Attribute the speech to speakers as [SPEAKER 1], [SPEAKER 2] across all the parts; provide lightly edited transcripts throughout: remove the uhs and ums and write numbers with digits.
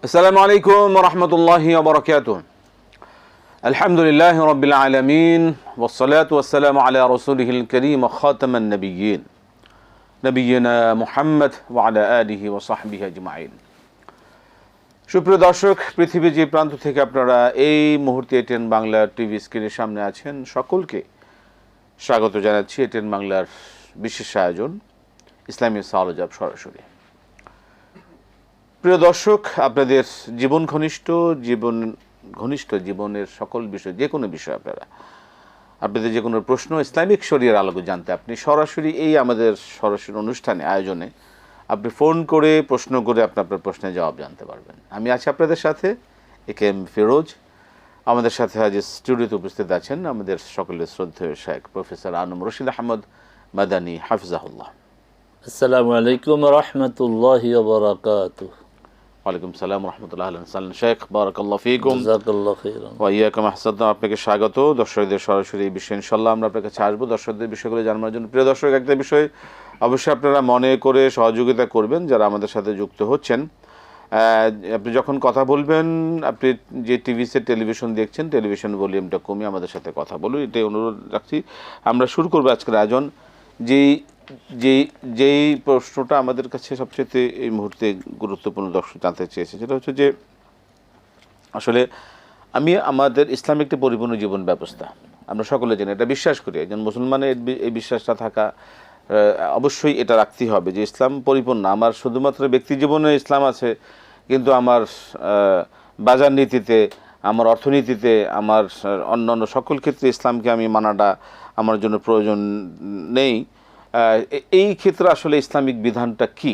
[SPEAKER 1] আসসালামু আলাইকুম ওয়া রাহমাতুল্লাহি ওয়া বারাকাতুহু। আলহামদুলিল্লাহি রাব্বিল আলামিন ওয়াসসালাতু ওয়াসসালামু আলা রাসূলিহিল কারীম খাতামান নাবিয়্যিন নবিয়্যিনা মুহাম্মদ ওয়া আলা আলিহি ওয়া সাহবিহি আজমাইন। সুপ্রিয় দর্শক, পৃথিবীর যে প্রান্ত থেকে আপনারা এই মুহূর্তে এটেন বাংলা টিভি স্ক্রিনের সামনে আছেন, সকলকে স্বাগত জানাচ্ছি এটেন বাংলার বিশেষ আয়োজন ইসলামী সাওয়াল-জবাব সরাসরি। প্রিয় দর্শক, আপনাদের জীবনের সকল বিষয়, যে কোনো বিষয় আপনাদের যে কোনো প্রশ্ন ইসলামিক শরিয়ার আলোকে জানতে আপনি সরাসরি আমাদের সরাসরি অনুষ্ঠানে আয়োজনে আপনি ফোন করে প্রশ্ন করে আপনার প্রশ্নের জবাব জানতে পারবেন। আমি আছি আপনাদের সাথে একেএম ফিরোজ। আমাদের সাথে আজ স্টুডিওতে উপস্থিত আছেন আমাদের সকলের শ্রদ্ধেয় শেখ প্রফেসর আনম রশিদ আহমদ মাদানী হাফিজাহুল্লাহ।
[SPEAKER 2] আসসালামু আলাইকুম ওয়া রাহমাতুল্লাহি ওয়া বারাকাতুহু।
[SPEAKER 1] ওয়ালাইকুম সালাম ওয়া রাহমাতুল্লাহি ওয়া বারাকাতুহু। শেখ বারাকাল্লাহু ফীকুম।
[SPEAKER 2] জাযাকাল্লাহু খাইরান।
[SPEAKER 1] ওয়া ইয়াকুম আহসানাল্লাহ। আপনাকে স্বাগত। দর্শকদের সরাসরি এই বিষয়ে ইনশাআল্লাহ আমরা আপনার কাছে আসবো দর্শকদের বিষয়গুলো জানার জন্য। প্রিয় দর্শক, একটা বিষয় অবশ্যই আপনারা মনে করে সহযোগিতা করবেন যারা আমাদের সাথে যুক্ত হচ্ছেন। আপনি যখন কথা বলবেন, আপনি যে টেলিভিশন দেখছেন, টেলিভিশন ভলিউমটা কমিয়ে আমাদের সাথে কথা বলুন, এটাই অনুরোধ রাখছি। আমরা শুরু করবো আজকের আয়োজন। যেই প্রশ্নটা আমাদের কাছে সবচেয়ে এই মুহূর্তে গুরুত্বপূর্ণ দর্শক জানতে চেয়েছে, সেটা হচ্ছে যে আসলে আমাদের ইসলাম একটি পরিপূর্ণ জীবন ব্যবস্থা, আমরা সকলে জানি, এটা বিশ্বাস করি। একজন মুসলমানের এই বিশ্বাসটা থাকা অবশ্যই এটা রাখতেই হবে যে ইসলাম পরিপূর্ণ। আমার শুধুমাত্র ব্যক্তি জীবনে ইসলাম আছে, কিন্তু আমার বাজার নীতিতে, আমার অর্থনীতিতে, আমার অন্যান্য সকল ক্ষেত্রে ইসলামকে আমি মানাটা আমার জন্য প্রয়োজন নেই। এই ক্ষেত্রে আসলে ইসলামিক বিধানটা কি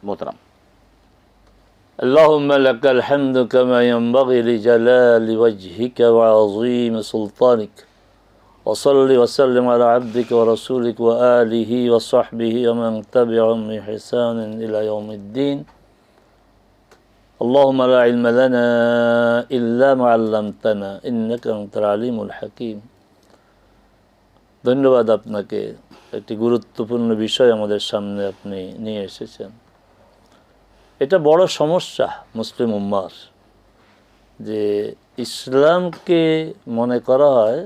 [SPEAKER 1] মোহতারাম?
[SPEAKER 2] اللهم لك الحمد كما ينبغي لجلال وجهك وعظيم سلطانك وصل وسلم على عبدك ورسولك وآله وصحبه ومن تبعهم بإحسان إلى يوم الدين. اللهم لا علم لنا إلا ما علمتنا إنك أنت العليم الحكيم. ধন্যবাদ আপনাকে। একটি গুরুত্বপূর্ণ বিষয় আমাদের সামনে আপনি নিয়ে এসেছেন। এটা বড় সমস্যা মুসলিম উম্মার, যে ইসলামকে মনে করা হয়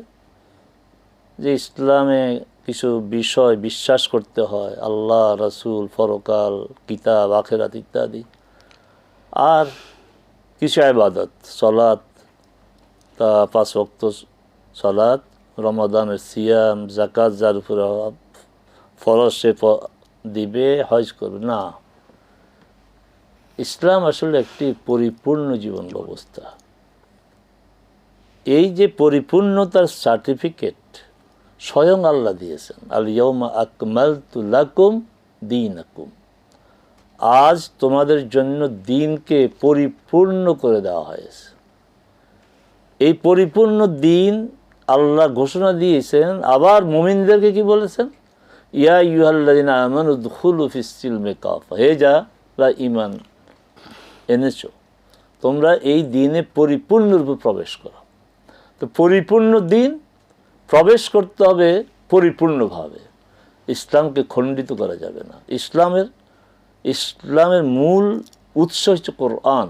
[SPEAKER 2] যে ইসলামে কিছু বিষয় বিশ্বাস করতে হয়, আল্লাহ, রাসূল, পরকাল, কিতাব, আখিরাত ইত্যাদি, আর কিছু ইবাদত, সালাত, তা 5 ওয়াক্ত সালাত, রমাদানের সিয়াম, যাকাত যার উপরে ফরজ সে দিবে, হজ করবে না। ইসলাম আসলে একটি পরিপূর্ণ জীবন ব্যবস্থা। এই যে পরিপূর্ণতার সার্টিফিকেট স্বয়ং আল্লাহ দিয়েছেন, আল ইয়াউমা আকমালতু লাকুম দীনাকুম, আজ তোমাদের জন্য দিনকে পরিপূর্ণ করে দেওয়া হয়েছে। এই পরিপূর্ণ দিন আল্লাহ ঘোষণা দিয়েছেন। আবার মুমিনদেরকে কি বলেছেন? ইয়া আইয়ুহাল্লাযিনা আমানু উদখুলু ফিস সিলমি কাফা, হে যারা ঈমান এনেছো, তোমরা এই দিনে পরিপূর্ণরূপে প্রবেশ করো। তো পরিপূর্ণ দিন প্রবেশ করতে হবে পরিপূর্ণভাবে। ইসলামকে খণ্ডিত করা যাবে না। ইসলামের মূল উৎস হচ্ছে কোরআন।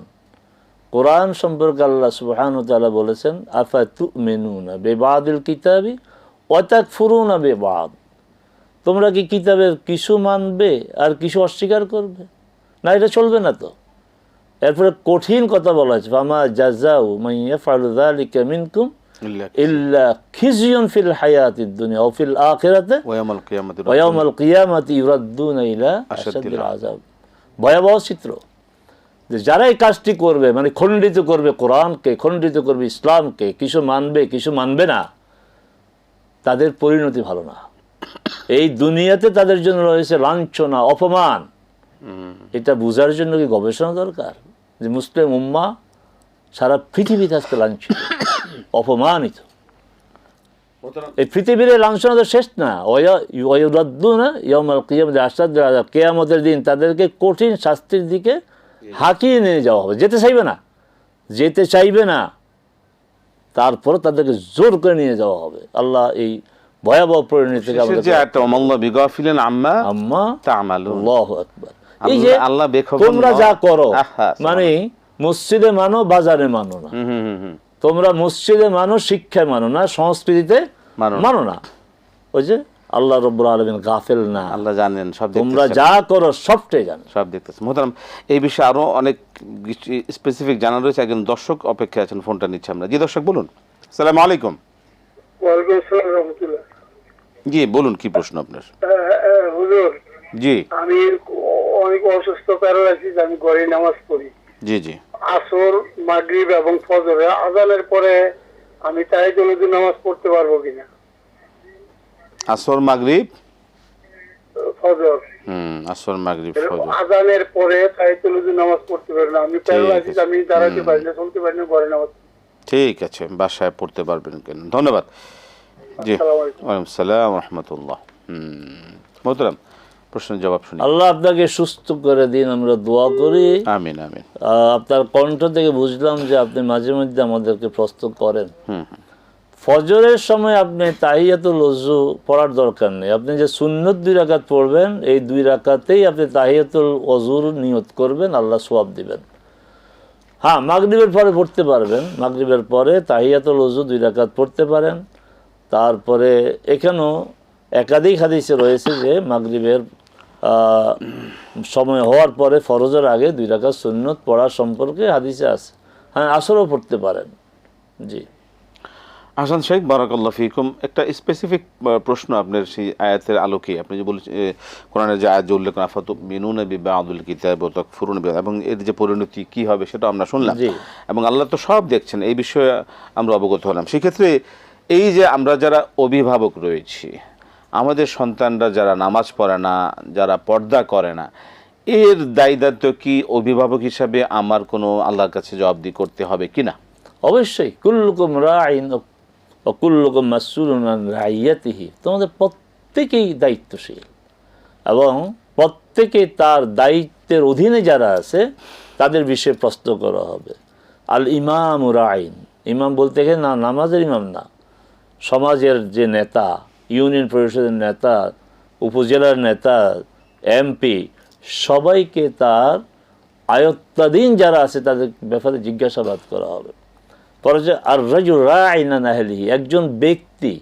[SPEAKER 2] কোরআন সম্পর্কে আল্লাহ সুবহানাহু ওয়া তাআলা বলেছেন, আফাতুমিনুনা বিবাদিল কিতাবি ওয়া তাকফুরুনা বিবাদ, তোমরা কি কিতাবের কিছু মানবে আর কিছু অস্বীকার করবে? না, এটা চলবে না। তো এরপরে কঠিন কথা বলা হয়েছে, ফামা জাযাউ মান ইয়াফআলু যালিকা মিনকুম ইল্লা খিজিয়ুন ফিল হায়াতিদ দুনিয়া ওয়া ফিল আখিরাতি ওয়া ইয়াউমাল কিয়ামাতি ইউরাদ্দুনা ইলা আশাদ্দিল আযাব। ভয়াবহ চিত্র, যে যারা এই কাজটি করবে, মানে খণ্ডিত করবে কোরআনকে, খণ্ডিত করবে ইসলামকে, কিছু মানবে কিছু মানবে না, তাদের পরিণতি ভালো না। এই দুনিয়াতে তাদের জন্য রয়েছে লাঞ্ছনা, অপমান। এটা বোঝার জন্য কি গবেষণা দরকার যে মুসলিম উম্মাহ সারা পৃথিবীতে আজকে লাঞ্ছিত, অপমানিত। এই পৃথিবীর লাঞ্ছনা তো শেষ না। ওয়ায়ুরাদ্দুনা ইয়াউমাল কিয়ামাতি আশাদ্দিল আযাব, কিয়ামতের দিন তাদেরকে কঠিন শাস্তির দিকে হাঁকিয়ে নিয়ে যাওয়া হবে। যেতে চাইবে না, তারপর তাদেরকে জোর করে নিয়ে যাওয়া হবে। আল্লাহ এই ভয়াবহ পরিণতি থেকে আমাদের আল্লাহু আকবার। এই যে তোমরা যা করো, মানে মসজিদে মানো, বাজারে মানো না।
[SPEAKER 1] হুম হুম হুম হুম
[SPEAKER 2] তোমরা মসজিদে মানো, শিক্ষায় মানো না, সংস্কৃতিতে
[SPEAKER 1] মানো না।
[SPEAKER 2] মানো না। ওই যে আল্লাহ রাব্বুল আলামিন গাফেল না,
[SPEAKER 1] আল্লাহ জানেন, সব
[SPEAKER 2] তোমরা
[SPEAKER 1] দেখতেছেন,
[SPEAKER 2] যা করো সবটাই জানো।
[SPEAKER 1] সব দেখতেছেন। মোহতারাম, এই বিষয়ে আরো অনেক স্পেসিফিক জানা রয়েছে। একজন দর্শক অপেক্ষা আছেন, ফোনটা নিচ্ছে আমরা। জি দর্শক বলুন। আসসালামু আলাইকুম।
[SPEAKER 3] ওয়ালাইকুম আসসালাম রহমতুল্লাহ।
[SPEAKER 1] জি বলুন, কি প্রশ্ন আপনার?
[SPEAKER 3] হুজুর,
[SPEAKER 1] জি
[SPEAKER 3] আমি অনেক অসুস্থ প্যারালাইসিস, আমি ঘরে নামাজ পড়ি।
[SPEAKER 1] জি জি
[SPEAKER 3] আসর, মাগরিব এবং ফজরে আজানের পরে আমি তাহিয়াতুল নামাজ পড়তে পারবো কিনা?
[SPEAKER 1] আসর মাগরিব,
[SPEAKER 3] ফজর
[SPEAKER 1] আসর মাগরিব ফজর।
[SPEAKER 3] আজানের পরে তাহিয়াতুল নামাজ পড়তে পারি না। আমি প্যারালাইসিস, আমি দাঁড়াতে পারি না, চলতে পারি না, ঘরে নামাজ পড়ি।
[SPEAKER 1] ঠিক আছে, বাসায় পড়তে পারবেন কেন? ধন্যবাদ। জি,
[SPEAKER 3] আসসালামু আলাইকুম।
[SPEAKER 1] ওয়ালাইকুম সালাম রহমতুল্লাহ। মোহতারাম, প্রশ্নের জবাব শুনি।
[SPEAKER 2] আল্লাহ আপনাকে সুস্থ করে দিন, আমরা দোয়া করি।
[SPEAKER 1] আমিন আমিন।
[SPEAKER 2] আপনার কণ্ঠ থেকে বুঝলাম যে আপনি মাঝে মধ্যে আমাদেরকে প্রস্তুত করেন।
[SPEAKER 1] হুম
[SPEAKER 2] ফজরের সময় আপনি তাহিয়াতুল ওযু পড়ার দরকার নেই। আপনি যে সুন্নত 2 রাকাত পড়বেন, এই 2 রাকাতেই আপনি তাহিয়াতুল ওযুর নিয়ত করবেন, আল্লাহ সওয়াব দিবেন। হ্যাঁ, মাগরিবের পরে পড়তে পারবেন, মাগরিবের পরে তাহিয়াতুল ওযু 2 রাকাত পড়তে পারেন। তারপরে এখানেও একাধিক হাদিসে রয়েছে যে মাগরিবের সময় হওয়ার পরে ফরজের আগে 2 রাকাত সুন্নত পড়া সম্পর্কে হাদিসে আছে। হ্যাঁ, আসরও পড়তে পারেন। জি,
[SPEAKER 1] হাসান শেখ, বারাকাল্লাহ ফিকুম। একটা স্পেসিফিক প্রশ্ন আপনার সেই আয়াতের আলোকে। আপনি যে বলেছেন কোরআনের যে আয়াত উল্লেখ করেন, আফাতুমিনুনা বিবাদিল কিতাব ওয়া তাকফুরুনা বিবাদ, এবং এর যে পরিণতি কি হবে সেটা আমরা শুনলাম।
[SPEAKER 2] জি।
[SPEAKER 1] এবং আল্লাহ তো সব দেখছেন, এই বিষয়ে আমরা অবগত হলাম। সেক্ষেত্রে এই যে আমরা যারা অভিভাবক রয়েছি, আমাদের সন্তানরা যারা নামাজ পড়ে না, যারা পর্দা করে না, এর দায় দায়িত্ব কি অভিভাবক হিসাবে আমার কোনো আল্লাহর কাছে জবাবদিহি করতে হবে কিনা?
[SPEAKER 2] অবশ্যই। কুল্লুকুম রাইন ও কুল্লুকুম মাসউলুন আন রাইয়াতিহি। তোমাদের প্রত্যেকেই দায়িত্বশীল এবং প্রত্যেকে তার দায়িত্বের অধীনে যারা আছে তাদের বিষয়ে প্রশ্ন করা হবে। আল ইমাম রাইন, ইমাম বলতে গেলে না নামাজের ইমাম না, সমাজের যে নেতা, ইউনিয়ন পরিষদের নেতা, উপজেলার নেতা, এমপি, সবাইকে তার আয়ত্তাধীন যারা আছে তাদের ব্যাপারে জিজ্ঞাসাবাদ করা হবে। পরে যে আর রাজুল রাইন আন আহলিহি, একজন ব্যক্তি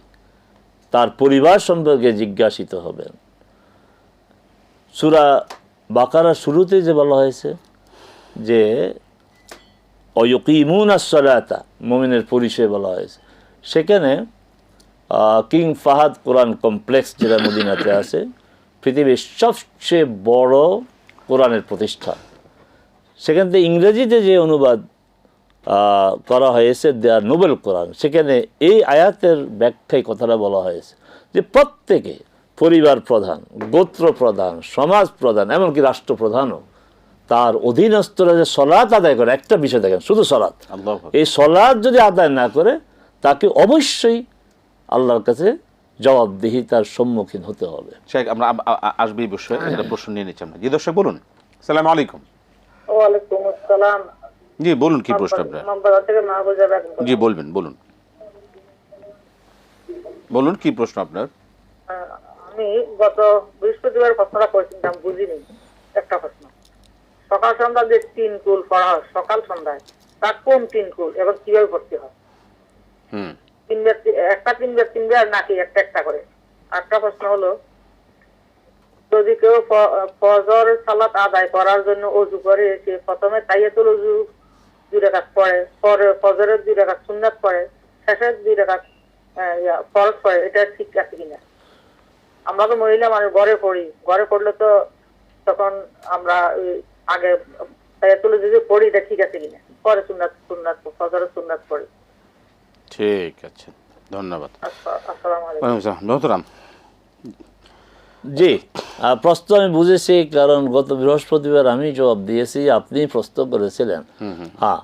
[SPEAKER 2] তার পরিবার সম্পর্কে জিজ্ঞাসিত হবেন। সূরা বাকারার শুরুতে যে বলা হয়েছে যে ওয়ায়ুকিমুনাস সালাতা, মুমিনের পরিচয় বলা হয়েছে, সেখানে কিং ফাহাদ কোরআন কমপ্লেক্স যেটা মদিনাতে আছে, পৃথিবীর সবচেয়ে বড় কোরআনের প্রতিষ্ঠান, সেখান থেকে ইংরেজিতে যে অনুবাদ করা হয়েছে দেয়ার নোবেল কোরআন, সেখানে এই আয়াতের ব্যাখ্যায় কথাটা বলা হয়েছে যে প্রত্যেকে, পরিবার প্রধান, গোত্র প্রধান, সমাজ প্রধান, এমনকি রাষ্ট্রপ্রধানও তার অধীনস্থরা যে সলাৎ আদায় করে, একটা বিষয় দেখেন, শুধু সলাৎ,
[SPEAKER 1] আল্লাহু আকবার।
[SPEAKER 2] এই সলাৎ যদি আদায় না করে তাকে অবশ্যই আল্লাহর কাছে জবাবদিহিতার সম্মুখীন হতে হবে।
[SPEAKER 1] শেখ, আমরা আসবে এই বিষয়ে একটা প্রশ্ন নিয়ে নিচ্ছি আমরা। জি দর্শক বলুন। আসসালামু আলাইকুম।
[SPEAKER 3] ওয়ালাইকুম আসসালাম।
[SPEAKER 1] জি বলুন, কি প্রশ্ন আপনার?
[SPEAKER 3] মামবাজার থেকে মাহবুজা বেগম।
[SPEAKER 1] জি বলবেন, বলুন বলুন, কি প্রশ্ন আপনার?
[SPEAKER 3] আমি গত বৃহস্পতিবার প্রশ্নটা করেছিলাম, বুঝিনি একটা প্রশ্ন। সকাল সন্ধ্যা যে 3 কুল পড়া হয় সকাল সন্ধ্যায়, তার কোন 3 কুল এবং কিভাবে পড়তে হয়?
[SPEAKER 1] হুম
[SPEAKER 3] 3 বার নাকি একটা একটা করে? একটা প্রশ্ন হলো, যদি কেউ ফজর সালাত আদায় করার জন্য ওযু করে, সে প্রথমে তাহিয়াতুল ওযু 2 রাকাত পড়ে, পরে ফজরের 2 রাকাত সুন্নাত পড়ে, শেষের 2 রাকাত ফরজ পড়ে, এটা ঠিক আছে কিনা? আমরা তো মহিলা মানুষ, ঘরে পড়ি, ঘরে পড়লে তো তখন আমরা আগে তাহিয়াতুল ওযু পড়ি, এটা ঠিক আছে কিনা? পরে সুন্নাত ফজরের সুন্নাত পড়ি।
[SPEAKER 1] ঠিক আছে, ধন্যবাদ।
[SPEAKER 3] আসসালামু আলাইকুম।
[SPEAKER 1] ওয়ালাইকুম আসসালাম। মোহতারাম,
[SPEAKER 2] জি, প্রশ্ন আমি বুঝেছি, কারণ গত বৃহস্পতিবার আমি জবাব দিয়েছি, আপনি প্রশ্ন করেছিলেন। হ্যাঁ,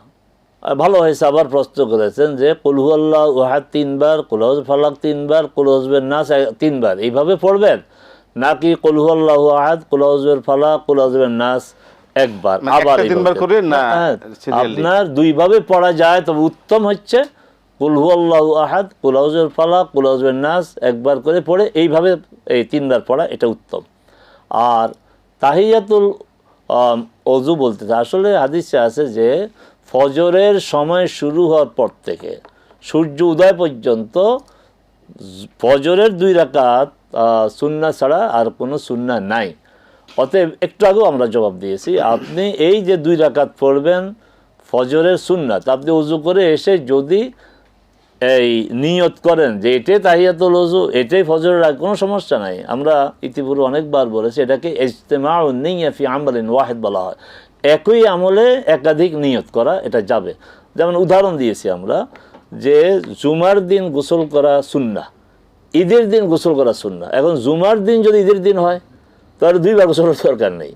[SPEAKER 2] ভালো হয়েছে আবার প্রশ্ন করেছেন যে কুল হুয়াল্লাহু আহাদ 3 বার, কুল আউযু ফালাক 3 বার, কুল আউযু বিন নাস 3 বার, এইভাবে পড়বেন নাকি কুল হুয়াল্লাহু আহাদ, কুল আউযু ফালাক, কুল আউযু বিন নাস একবার,
[SPEAKER 1] মানে
[SPEAKER 2] আবার
[SPEAKER 1] একটা 3 বার করে না, serially?
[SPEAKER 2] আপনার 2 ভাবে পড়া যায়, তবে উত্তম হচ্ছে কুল হুয়াল্লাহু আহাদ, কুল আউযু ফালাক, কুল আউযু বিন নাস একবার করে পড়ে এইভাবে এই 3 বার পড়া, এটা উত্তম। আর তাহিয়াতুল অজু বলতেছে। আসলে হাদিসে আছে যে ফজরের সময় শুরু হওয়ার পর থেকে সূর্য উদয় পর্যন্ত ফজরের 2 রাকাত সুন্নাহ ছাড়া আর কোনো সুন্নাহ নাই। অতএব একটু আগেও আমরা জবাব দিয়েছি, আপনি এই যে 2 রাকাত পড়বেন ফজরের সুন্নাত, আপনি উজু করে এসে যদি এই নিয়ত করেন যে এটাই তাহিয়াতুল ওযু, এটাই ফজরের আগে, কোনো সমস্যা নাই। আমরা ইতিপূর্বে অনেকবার বলেছি এটাকে ইজতিমাউন নিয়্যা ফি আমালিন ওয়াহিদ বলা হয়। একই আমলে একাধিক নিয়ত করা, এটা যাবে। যেমন উদাহরণ দিয়েছি আমরা যে জুমার দিন গোসল করা সুন্নাহ, ঈদের দিন গোসল করা সুন্নাহ। এখন জুমার দিন যদি ঈদের দিন হয় তাহলে 2 বার গোসলের দরকার নেই।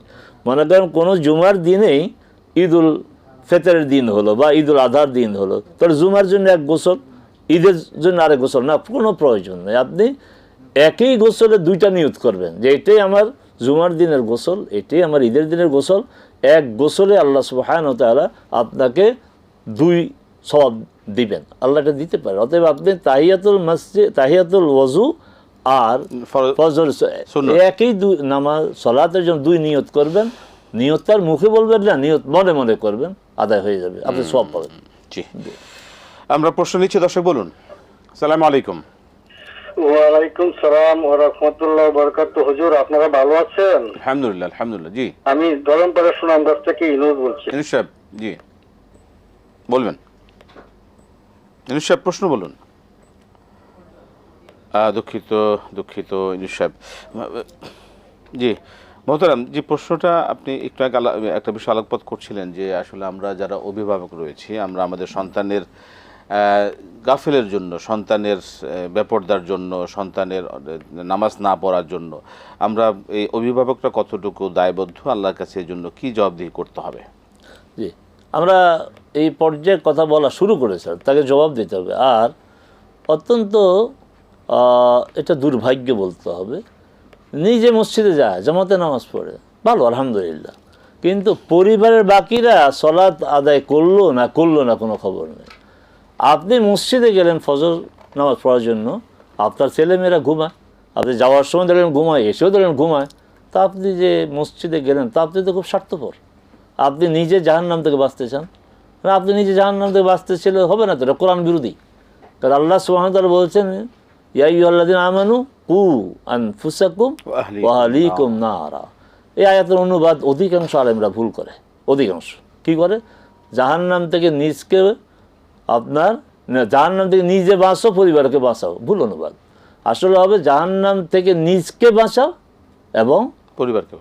[SPEAKER 2] মনে করেন কোনো জুমার দিনেই ঈদুল ফিতরের দিন হলো বা ঈদুল আজহার দিন হলো, তাহলে জুমার জন্য এক গোসল, ঈদের জন্য আরেক গোসল না, কোনো প্রয়োজন নেই। আপনি একই গোসলে 2টা নিয়ত করবেন যে এটাই আমার জুমার দিনের গোসল, এটাই আমার ঈদের দিনের গোসল। এক গোসলে আল্লাহ সুবহানাহু ওয়া তাআলা আপনাকে 2 সওয়াব দিবেন, আল্লাহ এটা দিতে পারে। অতএব আপনি তাহিয়াতুল মসজিদ, তাহিয়াতুল ওযু আর ফজর একই নামাজ সালাতের জন্য 2 নিয়ত করবেন। নিয়তটার মুখে বলবেন না, নিয়ত মনে মনে করবেন, আদায় হয়ে যাবে, আপনি সওয়াব পাবেন।
[SPEAKER 1] জি, আমরা প্রশ্ন নিচ্ছি, দর্শক বলুন। আসসালামু আলাইকুম।
[SPEAKER 4] ওয়ালাইকুম সালাম ওয়া রাহমাতুল্লাহি ওয়া বারাকাতুহু। হুজুর, আপনারা ভালো আছেন?
[SPEAKER 1] আলহামদুলিল্লাহ, আলহামদুলিল্লাহ। জি,
[SPEAKER 4] আমি ধরমপাড়া সুনামগঞ্জ থেকে ইনুস বলছি।
[SPEAKER 1] ইনুস সাহেব, জি বলবেন। ইনুস সাহেব প্রশ্ন বলুন। দুঃখিত ইনুস সাহেব। জি মোহতারাম, যে প্রশ্নটা আপনি একটু আগে একটা বিষয় আলোকপাত করছিলেন যে আসলে আমরা যারা অভিভাবক রয়েছি, আমরা আমাদের সন্তানের গাফিলের জন্য, সন্তানের বেপরদার জন্য, সন্তানের নামাজ না পড়ার জন্য আমরা এই অভিভাবকরা কতটুকু দায়বদ্ধ, আল্লাহর কাছে এই জন্য কী জবাবদিহি করতে হবে?
[SPEAKER 2] জি, আমরা এই পর্যায়ে কথা বলা শুরু করেছি, তাকে জবাব দিতে হবে। আর অত্যন্ত এটা দুর্ভাগ্য বলতে হবে, নিজে মসজিদে যায়, জামাতে নামাজ পড়ে, ভালো আলহামদুলিল্লাহ, কিন্তু পরিবারের বাকিরা সলাত আদায় করলো না কোনো খবর নেই। আপনি মসজিদে গেলেন ফজর নামাজ পড়ার জন্য, আপনার ছেলেমেয়েরা ঘুমায়, আপনি যাওয়ার সময় দেখলেন ঘুমায়, এসেও দেখলেন ঘুমায়, তা আপনি যে মসজিদে গেলেন তা আপনি তো খুব স্বার্থপর। আপনি নিজে জাহান্নাম থেকে বাঁচতে চান, আপনি নিজে জাহান্নাম থেকে বাঁচতে ছিল হবে না তো, এটা কোরআন বিরোধী। কারণ আল্লাহ সুবহানাহু ওয়া তাআলা বলছেন ইয়া আইয়ুহাল্লাযীনা আমানু কু আনফুসাকুম ওয়া আহলিকুম নারা। এই আয়াতের অনুবাদ অধিকাংশ আলেমরা ভুল করে, অধিকাংশ কি করে, জাহান্নাম থেকে নিজকে, আপনার জাহান্নাম থেকে নিজে বাঁচো, পরিবারকে বাঁচাও, ভুল অনুবাদ। আসলে হবে জাহান্নাম থেকে নিজকে বাঁচাও এবং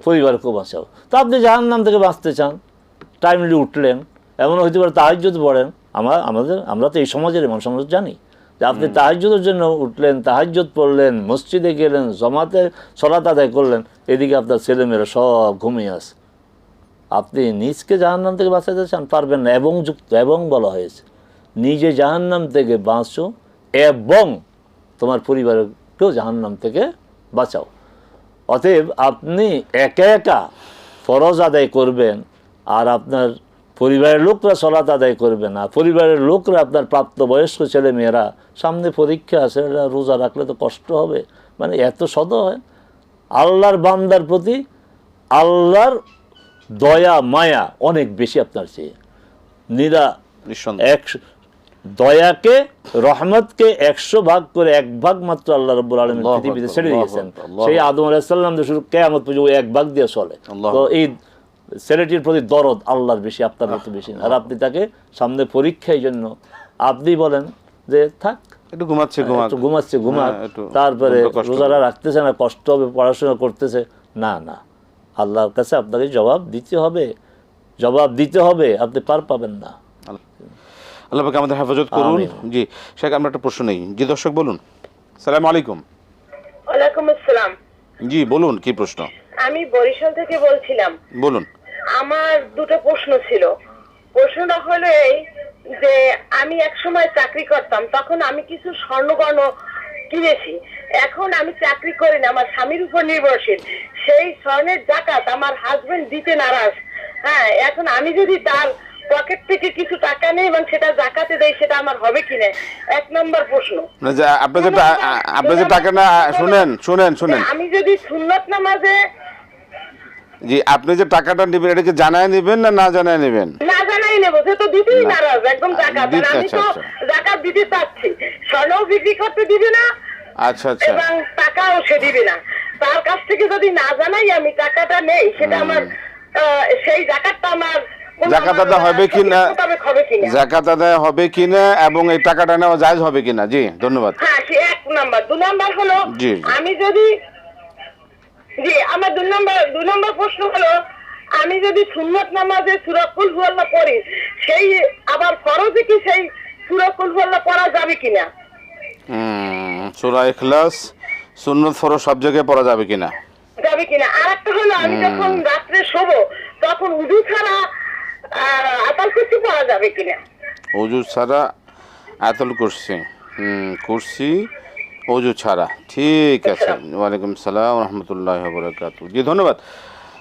[SPEAKER 2] পরিবারকেও বাঁচাও। তো আপনি জাহান্নাম থেকে বাঁচতে চান, টাইমলি উঠলেন, এমন হইতে পারে তাহাজ্জুদ পড়েন। আমরা তো এই সমাজের এমন সমাজ জানি যে আপনি তাহাজ্জুদের জন্য উঠলেন, তাহাজ্জুদ পড়লেন, মসজিদে গেলেন, জামাতে সালাত আদায় করলেন, এদিকে আপনার ছেলেমেয়েরা সব ঘুমিয়ে আছে। আপনি নিজকে জাহান্নাম থেকে বাঁচাতে চান, পারবেন না। এবং বলা হয়েছে নিজে জাহান্নাম থেকে বাঁচো এবং তোমার পরিবারকেও জাহান্নাম থেকে বাঁচাও। অতএব আপনি একা একা ফরজ আদায় করবেন আর আপনার পরিবারের লোকরা সালাত আদায় করবে না, পরিবারের লোকরা আপনার প্রাপ্তবয়স্ক ছেলে মেয়েরা, সামনে পরীক্ষা আছে, এরা রোজা রাখলে তো কষ্ট হবে, মানে এত সদয় হয়। আল্লাহর বান্দার প্রতি আল্লাহর দয়া মায়া অনেক বেশি আপনার চেয়ে, দয়াকে, রহমতকে 100 ভাগ করে 1 ভাগ মাত্র আল্লাহ রাব্বুল আলামিন পৃথিবীতে ছেড়ে দিয়েছেন। সেই আদম আলাইহিস সালাম থেকে শুরু কিয়ামত পর্যন্ত 1 ভাগ দিয়ে চলে। তো এই ছেলেটির প্রতি দরদ আল্লাহর বেশি, আপনার প্রতি বেশি। আর আপনি তাকে সামনে পরীক্ষার জন্য আপনি বলেন যে থাক, একটু ঘুমাচ্ছে, তারপরে রোজারা রাখতেছে না, কষ্ট হবে, পড়াশোনা করতেছে না, আল্লাহর কাছে আপনাকে জবাব দিতে হবে, আপনি পার পাবেন না।
[SPEAKER 1] আল্লাহ পাক আমাদের হেফাজত করুন। জি শেখ, আমরা একটা প্রশ্ন নেই। জি দর্শক বলুন। আসসালামু আলাইকুম।
[SPEAKER 3] ওয়ালাইকুম আসসালাম।
[SPEAKER 1] জি বলুন, কি প্রশ্ন?
[SPEAKER 3] আমি বরিশাল থেকে বলছিলাম।
[SPEAKER 1] বলুন।
[SPEAKER 3] আমার 2টো প্রশ্ন ছিল। প্রশ্নটা হলো এই যে আমি এক সময় চাকরি করতাম, তখন আমি কিছু স্বর্ণগয়ন কিনেছি। এখন আমি চাকরি করি না, আমার স্বামীর উপর নির্ভরশীল। সেই স্বর্ণের জাকাত আমার হাজবেন্ড দিতে নারাজ। হ্যাঁ, এখন আমি যদি তার পকেট থেকে কিছু টাকা নেই এবং সেটা জাকাতে দেয়, সেটা আমার হবে কিনা, 1 নম্বর প্রশ্ন।
[SPEAKER 1] আপনি যে টাকা না, শুনেন,
[SPEAKER 3] আমি যদি সুন্নত নামাজে
[SPEAKER 1] জি, আপনি যে টাকাটা নেবেন এটা কি জানায় নেবেন না না জানায় নেবেন?
[SPEAKER 3] না জানাই নেবো, সে তো দিতেই নারাজ একদম জাকাত। আর আমি
[SPEAKER 1] আচ্ছা,
[SPEAKER 3] তো
[SPEAKER 1] আচ্ছা।
[SPEAKER 3] জাকাত দিতে চাচ্ছি, স্বর্ণও বিক্রি করতে দিবে না
[SPEAKER 1] আচ্ছা আচ্ছা,
[SPEAKER 3] এবং টাকাও সে দিবে না। তার কাছ থেকে যদি না জানাই আমি টাকাটা নেই, সেটা আমার সেই জাকাতটা আমার
[SPEAKER 1] জাকাত আদায় হবে কিনা,
[SPEAKER 3] মোতাবেক হবে কিনা।
[SPEAKER 1] জাকাত আদায় হবে কিনা এবং এই টাকাটা নেওয়া জায়েজ হবে কিনা। জি ধন্যবাদ।
[SPEAKER 3] হ্যাঁ, সে 1 নাম্বার। 2 নাম্বার হলো
[SPEAKER 1] জি, জি।
[SPEAKER 3] আমি যদি আমার 2 নম্বর প্রশ্ন হলো, আমি যদি সুন্নত নামাজে সূরা কুল হুয়াল্লাহ পড়ি, সেই আবার ফরজে কি সেই সূরা কুল হুয়াল্লাহ পড়া যাবে কিনা?
[SPEAKER 1] সূরা ইখলাস সুন্নত ফরজ সব জায়গায় পড়া যাবে কিনা?
[SPEAKER 3] যাবে কিনা। আর একটা হলো, আমি যখন রাত্রে শোবো তখন উযু ছাড়া আতাল কুরসি পড়া যাবে কিনা?
[SPEAKER 1] ওযু ছাড়া আয়াতুল কুরসি, কুরসি ওযু ছাড়া, ঠিক আছে। ওয়ালাইকুম সালাম ওয়া রাহমাতুল্লাহি ওয়া বারাকাতুহু। জি ধন্যবাদ।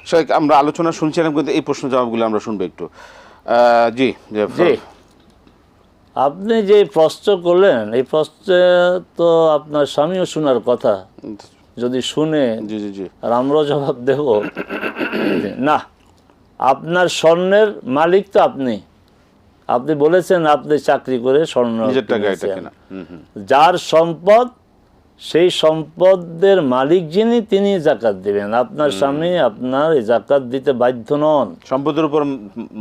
[SPEAKER 1] শেখ, আমরা আলোচনা শুনছিলাম কিন্তু এই প্রশ্ন জবাবগুলো আমরা শুনবো একটু। জি
[SPEAKER 2] জি, আপনি যে প্রশ্ন করলেন এই প্রশ্নে তো আপনার স্বামীও শোনার কথা, যদি শুনে
[SPEAKER 1] জি জি জি
[SPEAKER 2] আর আমরাও জবাব দেব না। আপনার স্বর্ণের মালিক তো আপনি। আপনি বলেছেন আপনি চাকরি করে স্বর্ণ
[SPEAKER 1] নিজের টাকা এটা
[SPEAKER 2] কিনেছেন।
[SPEAKER 1] কেনা।
[SPEAKER 2] যার সম্পদ, সেই সম্পদের মালিক যিনি, তিনি জাকাত দিবেন। আপনার স্বামী আপনার এই জাকাত দিতে বাধ্য নন।
[SPEAKER 1] সম্পদের উপর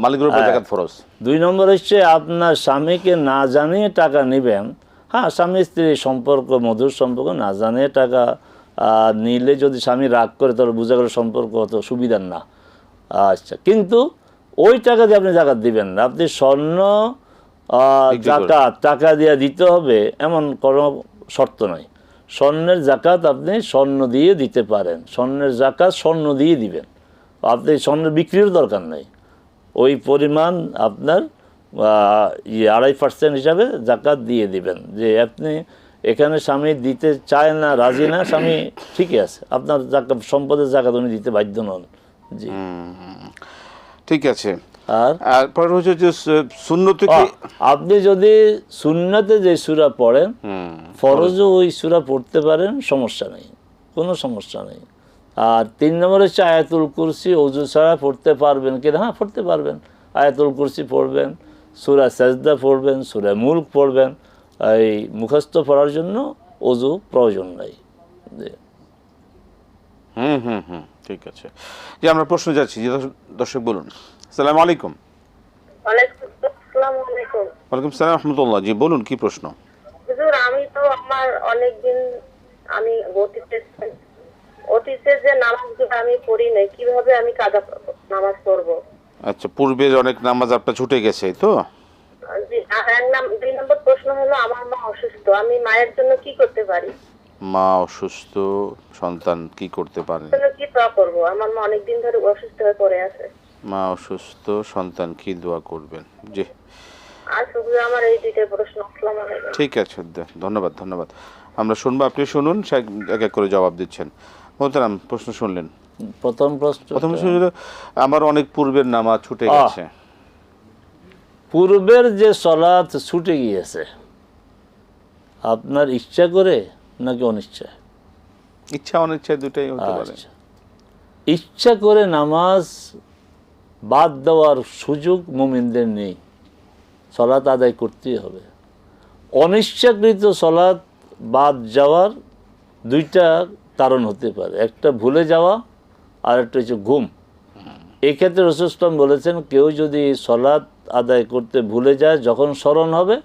[SPEAKER 1] মালিকের উপর জাকাত ফরজ।
[SPEAKER 2] 2 নম্বর হচ্ছে আপনার স্বামীকে না জানিয়ে টাকা নেবেন। হ্যাঁ, স্বামী স্ত্রীর সম্পর্ক মধুর সম্পর্ক, না জানিয়ে টাকা নিলে যদি স্বামী রাগ করে তাহলে বোঝা গেল সম্পর্ক অত সুবিধার না। আচ্ছা, কিন্তু ওই টাকা দিয়ে আপনি জাকাত দিবেন না। আপনি স্বর্ণ জাকাত টাকা দিয়ে দিতে হবে এমন কোনো শর্ত নাই। স্বর্ণের জাকাত আপনি স্বর্ণ দিয়ে দিতে পারেন, স্বর্ণের জাকাত স্বর্ণ দিয়ে দিবেন। আপনি স্বর্ণের বিক্রির দরকার নেই। ওই পরিমাণ আপনার 2.5% হিসাবে জাকাত দিয়ে দিবেন। যে আপনি এখানে স্বামী দিতে চায় না, রাজি না, স্বামী ঠিকই আছে, আপনার জাকাত সম্পদের জাকাত উনি দিতে বাধ্য নন। জি,
[SPEAKER 1] ঠিক আছে।
[SPEAKER 2] আর
[SPEAKER 1] পরে হচ্ছে যে সুন্নতে কি
[SPEAKER 2] আপনি যদি সুন্নতে যে সূরা পড়েন, ফরজও ওই সূরা পড়তে পারেন, সমস্যা নেই, কোনো সমস্যা নেই। আর 3 নম্বর হচ্ছে আয়াতুল কুরসি ওযু ছাড়া পড়তে পারবেন কিনা? হ্যাঁ, পড়তে পারবেন। আয়াতুল কুরসি পড়বেন, সূরা সাজদা পড়বেন, সূরা মুলক পড়বেন। এই মুখস্থ পড়ার জন্য ওযু প্রয়োজন নাই।
[SPEAKER 1] ঠিক আছে। যে আমরা প্রশ্ন যাচ্ছি, যে দর্শক বলুন। আসসালামু আলাইকুম।
[SPEAKER 3] আসসালামু আলাইকুম।
[SPEAKER 1] ওয়ালাইকুম সালাম রাহমাতুল্লাহ। জি বলুন, কি প্রশ্ন?
[SPEAKER 3] হুজুর, আমি তো আমার অনেকদিন আমি অতীতে যে নামাজগুলো আমি পড়ি নাই, কিভাবে আমি কাজা নামাজ পড়বো?
[SPEAKER 1] আচ্ছা, পূর্বে অনেক নামাজ আপনার ছুটে গেছে তো?
[SPEAKER 3] জি। আর 2 নম্বর প্রশ্ন হলো, আমার মা অসুস্থ, আমি মায়ের জন্য কি করতে পারি?
[SPEAKER 1] মা অসুস্থ, সন্তান কি করতে পারেন?
[SPEAKER 3] কি দোয়া করবো? আমার মা অনেকদিন ধরে অসুস্থ হয়ে পড়ে আছে।
[SPEAKER 1] মা অসুস্থ, সন্তান কি দোয়া করবেন? জি,
[SPEAKER 3] আর শুধু আমার এই 2টা প্রশ্ন। আসসালামু আলাইকুম।
[SPEAKER 1] ঠিক আছে, ধন্যবাদ ধন্যবাদ। আমরা শুনবো, আপনি শুনুন, এক এক করে জবাব দিচ্ছেন। মোহতারাম, প্রশ্ন শুনলেন।
[SPEAKER 2] প্রথম প্রশ্ন
[SPEAKER 1] হলো, আমার অনেক পূর্বের নামাজ ছুটে গেছে।
[SPEAKER 2] পূর্বের যে সালাত ছুটে গিয়েছে, আপনার ইচ্ছা করে নাকি অনিচ্ছা?
[SPEAKER 1] ইচ্ছা অনিচ্ছা দুটাই হতে পারে।
[SPEAKER 2] আচ্ছা, ইচ্ছা করে নামাজ বাদ দেওয়ার সুযোগ মুমিনদের নেই, সালাত আদায় করতেই হবে। অনিচ্ছাকৃত সালাত বাদ যাওয়ার 2টা কারণ হতে পারে, একটা ভুলে যাওয়া আর একটা হচ্ছে ঘুম। এই ক্ষেত্রে রাসূল সাল্লাল্লাহু আলাইহি ওয়াসাল্লাম বলেছেন, কেউ যদি সালাত আদায় করতে ভুলে যায়, যখন স্মরণ হবে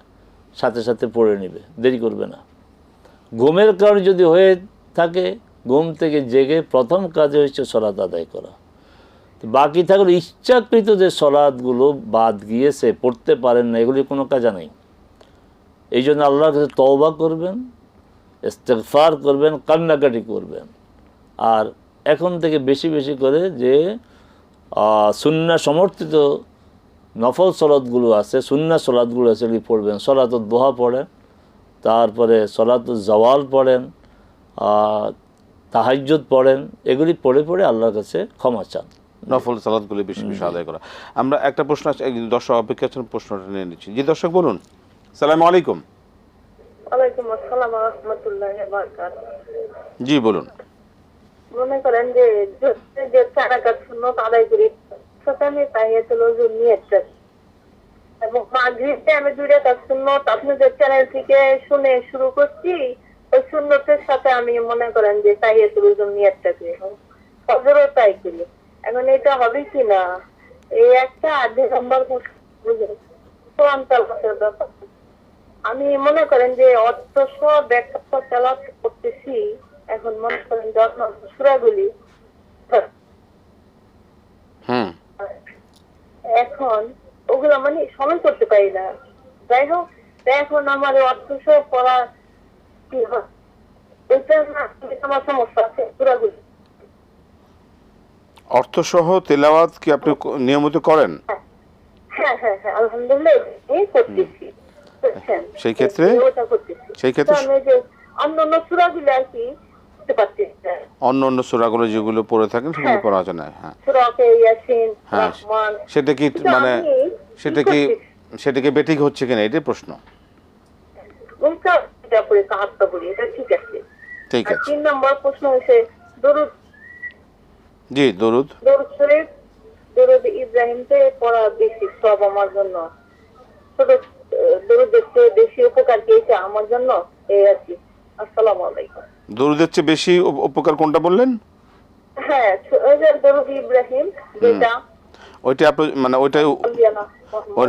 [SPEAKER 2] সাথে সাথে পড়ে নেবে, দেরি করবে না। ঘুমের কারণে যদি হয়ে থাকে, ঘুম থেকে জেগে প্রথম কাজে হচ্ছে সালাত আদায় করা। বাকি থাকলে ইচ্ছাকৃত যে সালাতগুলো বাদ গিয়েছে, পড়তে পারেন না, এগুলি কোনো কাজা নেই। এই জন্য আল্লাহর কাছে তওবা করবেন, ইস্তিগফার করবেন, কান্নাকাটি করবেন। আর এখন থেকে বেশি বেশি করে যে সুন্নাহ সমর্থিত নফল সালাতগুলো আছে, সুন্নাহ সালাতগুলো আছে, এগুলি পড়বেন। সালাতুদ দুহা পড়েন, তারপরে সালাতুজ জাওয়াল পড়েন, তাহাজ্জুদ পড়েন। এগুলি পড়ে পড়ে আল্লাহর কাছে ক্ষমা চান।
[SPEAKER 1] নফল সালাতগুলি বেশি বেশি আদায় করা। আমরা একটা প্রশ্ন আছে, একজন দর্শক অপেক্ষা আছেন, প্রশ্নটা নিয়ে নিচ্ছি। জি দর্শক বলুন। আসসালামু আলাইকুম।
[SPEAKER 3] ওয়ালাইকুম আসসালাম ওয়া রাহমাতুল্লাহি ওয়া বারাকাতুহু।
[SPEAKER 1] জি বলুন।
[SPEAKER 3] মনে করেন যে যে 4 রাকাত সুন্নত আদায় করি সাথে আমি তাহিয়াতুল ওযু নিয়ত করি এবং মাগরিবে আমি 2 রাকাত সুন্নত আপনাদের চ্যানেল থেকে শুনে শুরু করছি। ওই সুন্নতের সাথে আমি মনে করেন যে তাহিয়াতুল ওযু নিয়তটা করি, ফজরও তাই করি। এখন এটা হবে কি না এই একটা 2 নম্বর কোরআন তেলাওয়াতের ব্যাপার। আমি মনে করেন যে অর্থ সহ ব্যাখ্যা তেলাওয়াত করতেছি, এখন মনে করেন যে সূরাগুলি এখন ওগুলা মানে স্মরণ করতে পারি না। যাই হোক, এখন আমার অর্থ সহ পড়া কি হয় এটা না আমার সমস্যা আছে। সূরাগুলি
[SPEAKER 1] অর্থসহ তেলাওয়াত কি আপনি নিয়মিত করেন?
[SPEAKER 3] হ্যাঁ হ্যাঁ হ্যাঁ আলহামদুলিল্লাহ এই করতেছি।
[SPEAKER 1] সেই ক্ষেত্রে
[SPEAKER 3] আমি যে অন্য সূরাগুলো আর কি করতে পারতেছি না।
[SPEAKER 1] অন্য সূরাগুলো যেগুলো পড়ে থাকেন সেগুলো পড়া যায় না। হ্যাঁ,
[SPEAKER 3] সূরা ইয়াসিন,
[SPEAKER 1] হ্যাঁ,
[SPEAKER 3] রহমান,
[SPEAKER 1] সেটা কি মানে সেটা কি বেঠিক হচ্ছে কিনা এটাই প্রশ্ন।
[SPEAKER 3] কোনটা এটা পড়ে কাহাতটা পড়ি এটা ঠিক আছে।
[SPEAKER 1] ঠিক
[SPEAKER 3] আর
[SPEAKER 1] আছে।
[SPEAKER 3] 3 নম্বর প্রশ্ন হচ্ছে দরুদ।
[SPEAKER 1] জি, দরুদ
[SPEAKER 3] শরীফ, দরুদ ইব্রাহিমতে পড়া বেশি সব আমার জন্য। দরুদ দেখতে বেশি উপকার পেয়েছে আমার জন্য এই আর কি। আসসালামু আলাইকুম।
[SPEAKER 1] দরুদের চেয়ে বেশি উপকার কোনটা বললেন?
[SPEAKER 3] হ্যাঁ, ওই যে দরুদ ইব্রাহিম যেটা
[SPEAKER 1] ওইটা আপনি মানে ওইটাই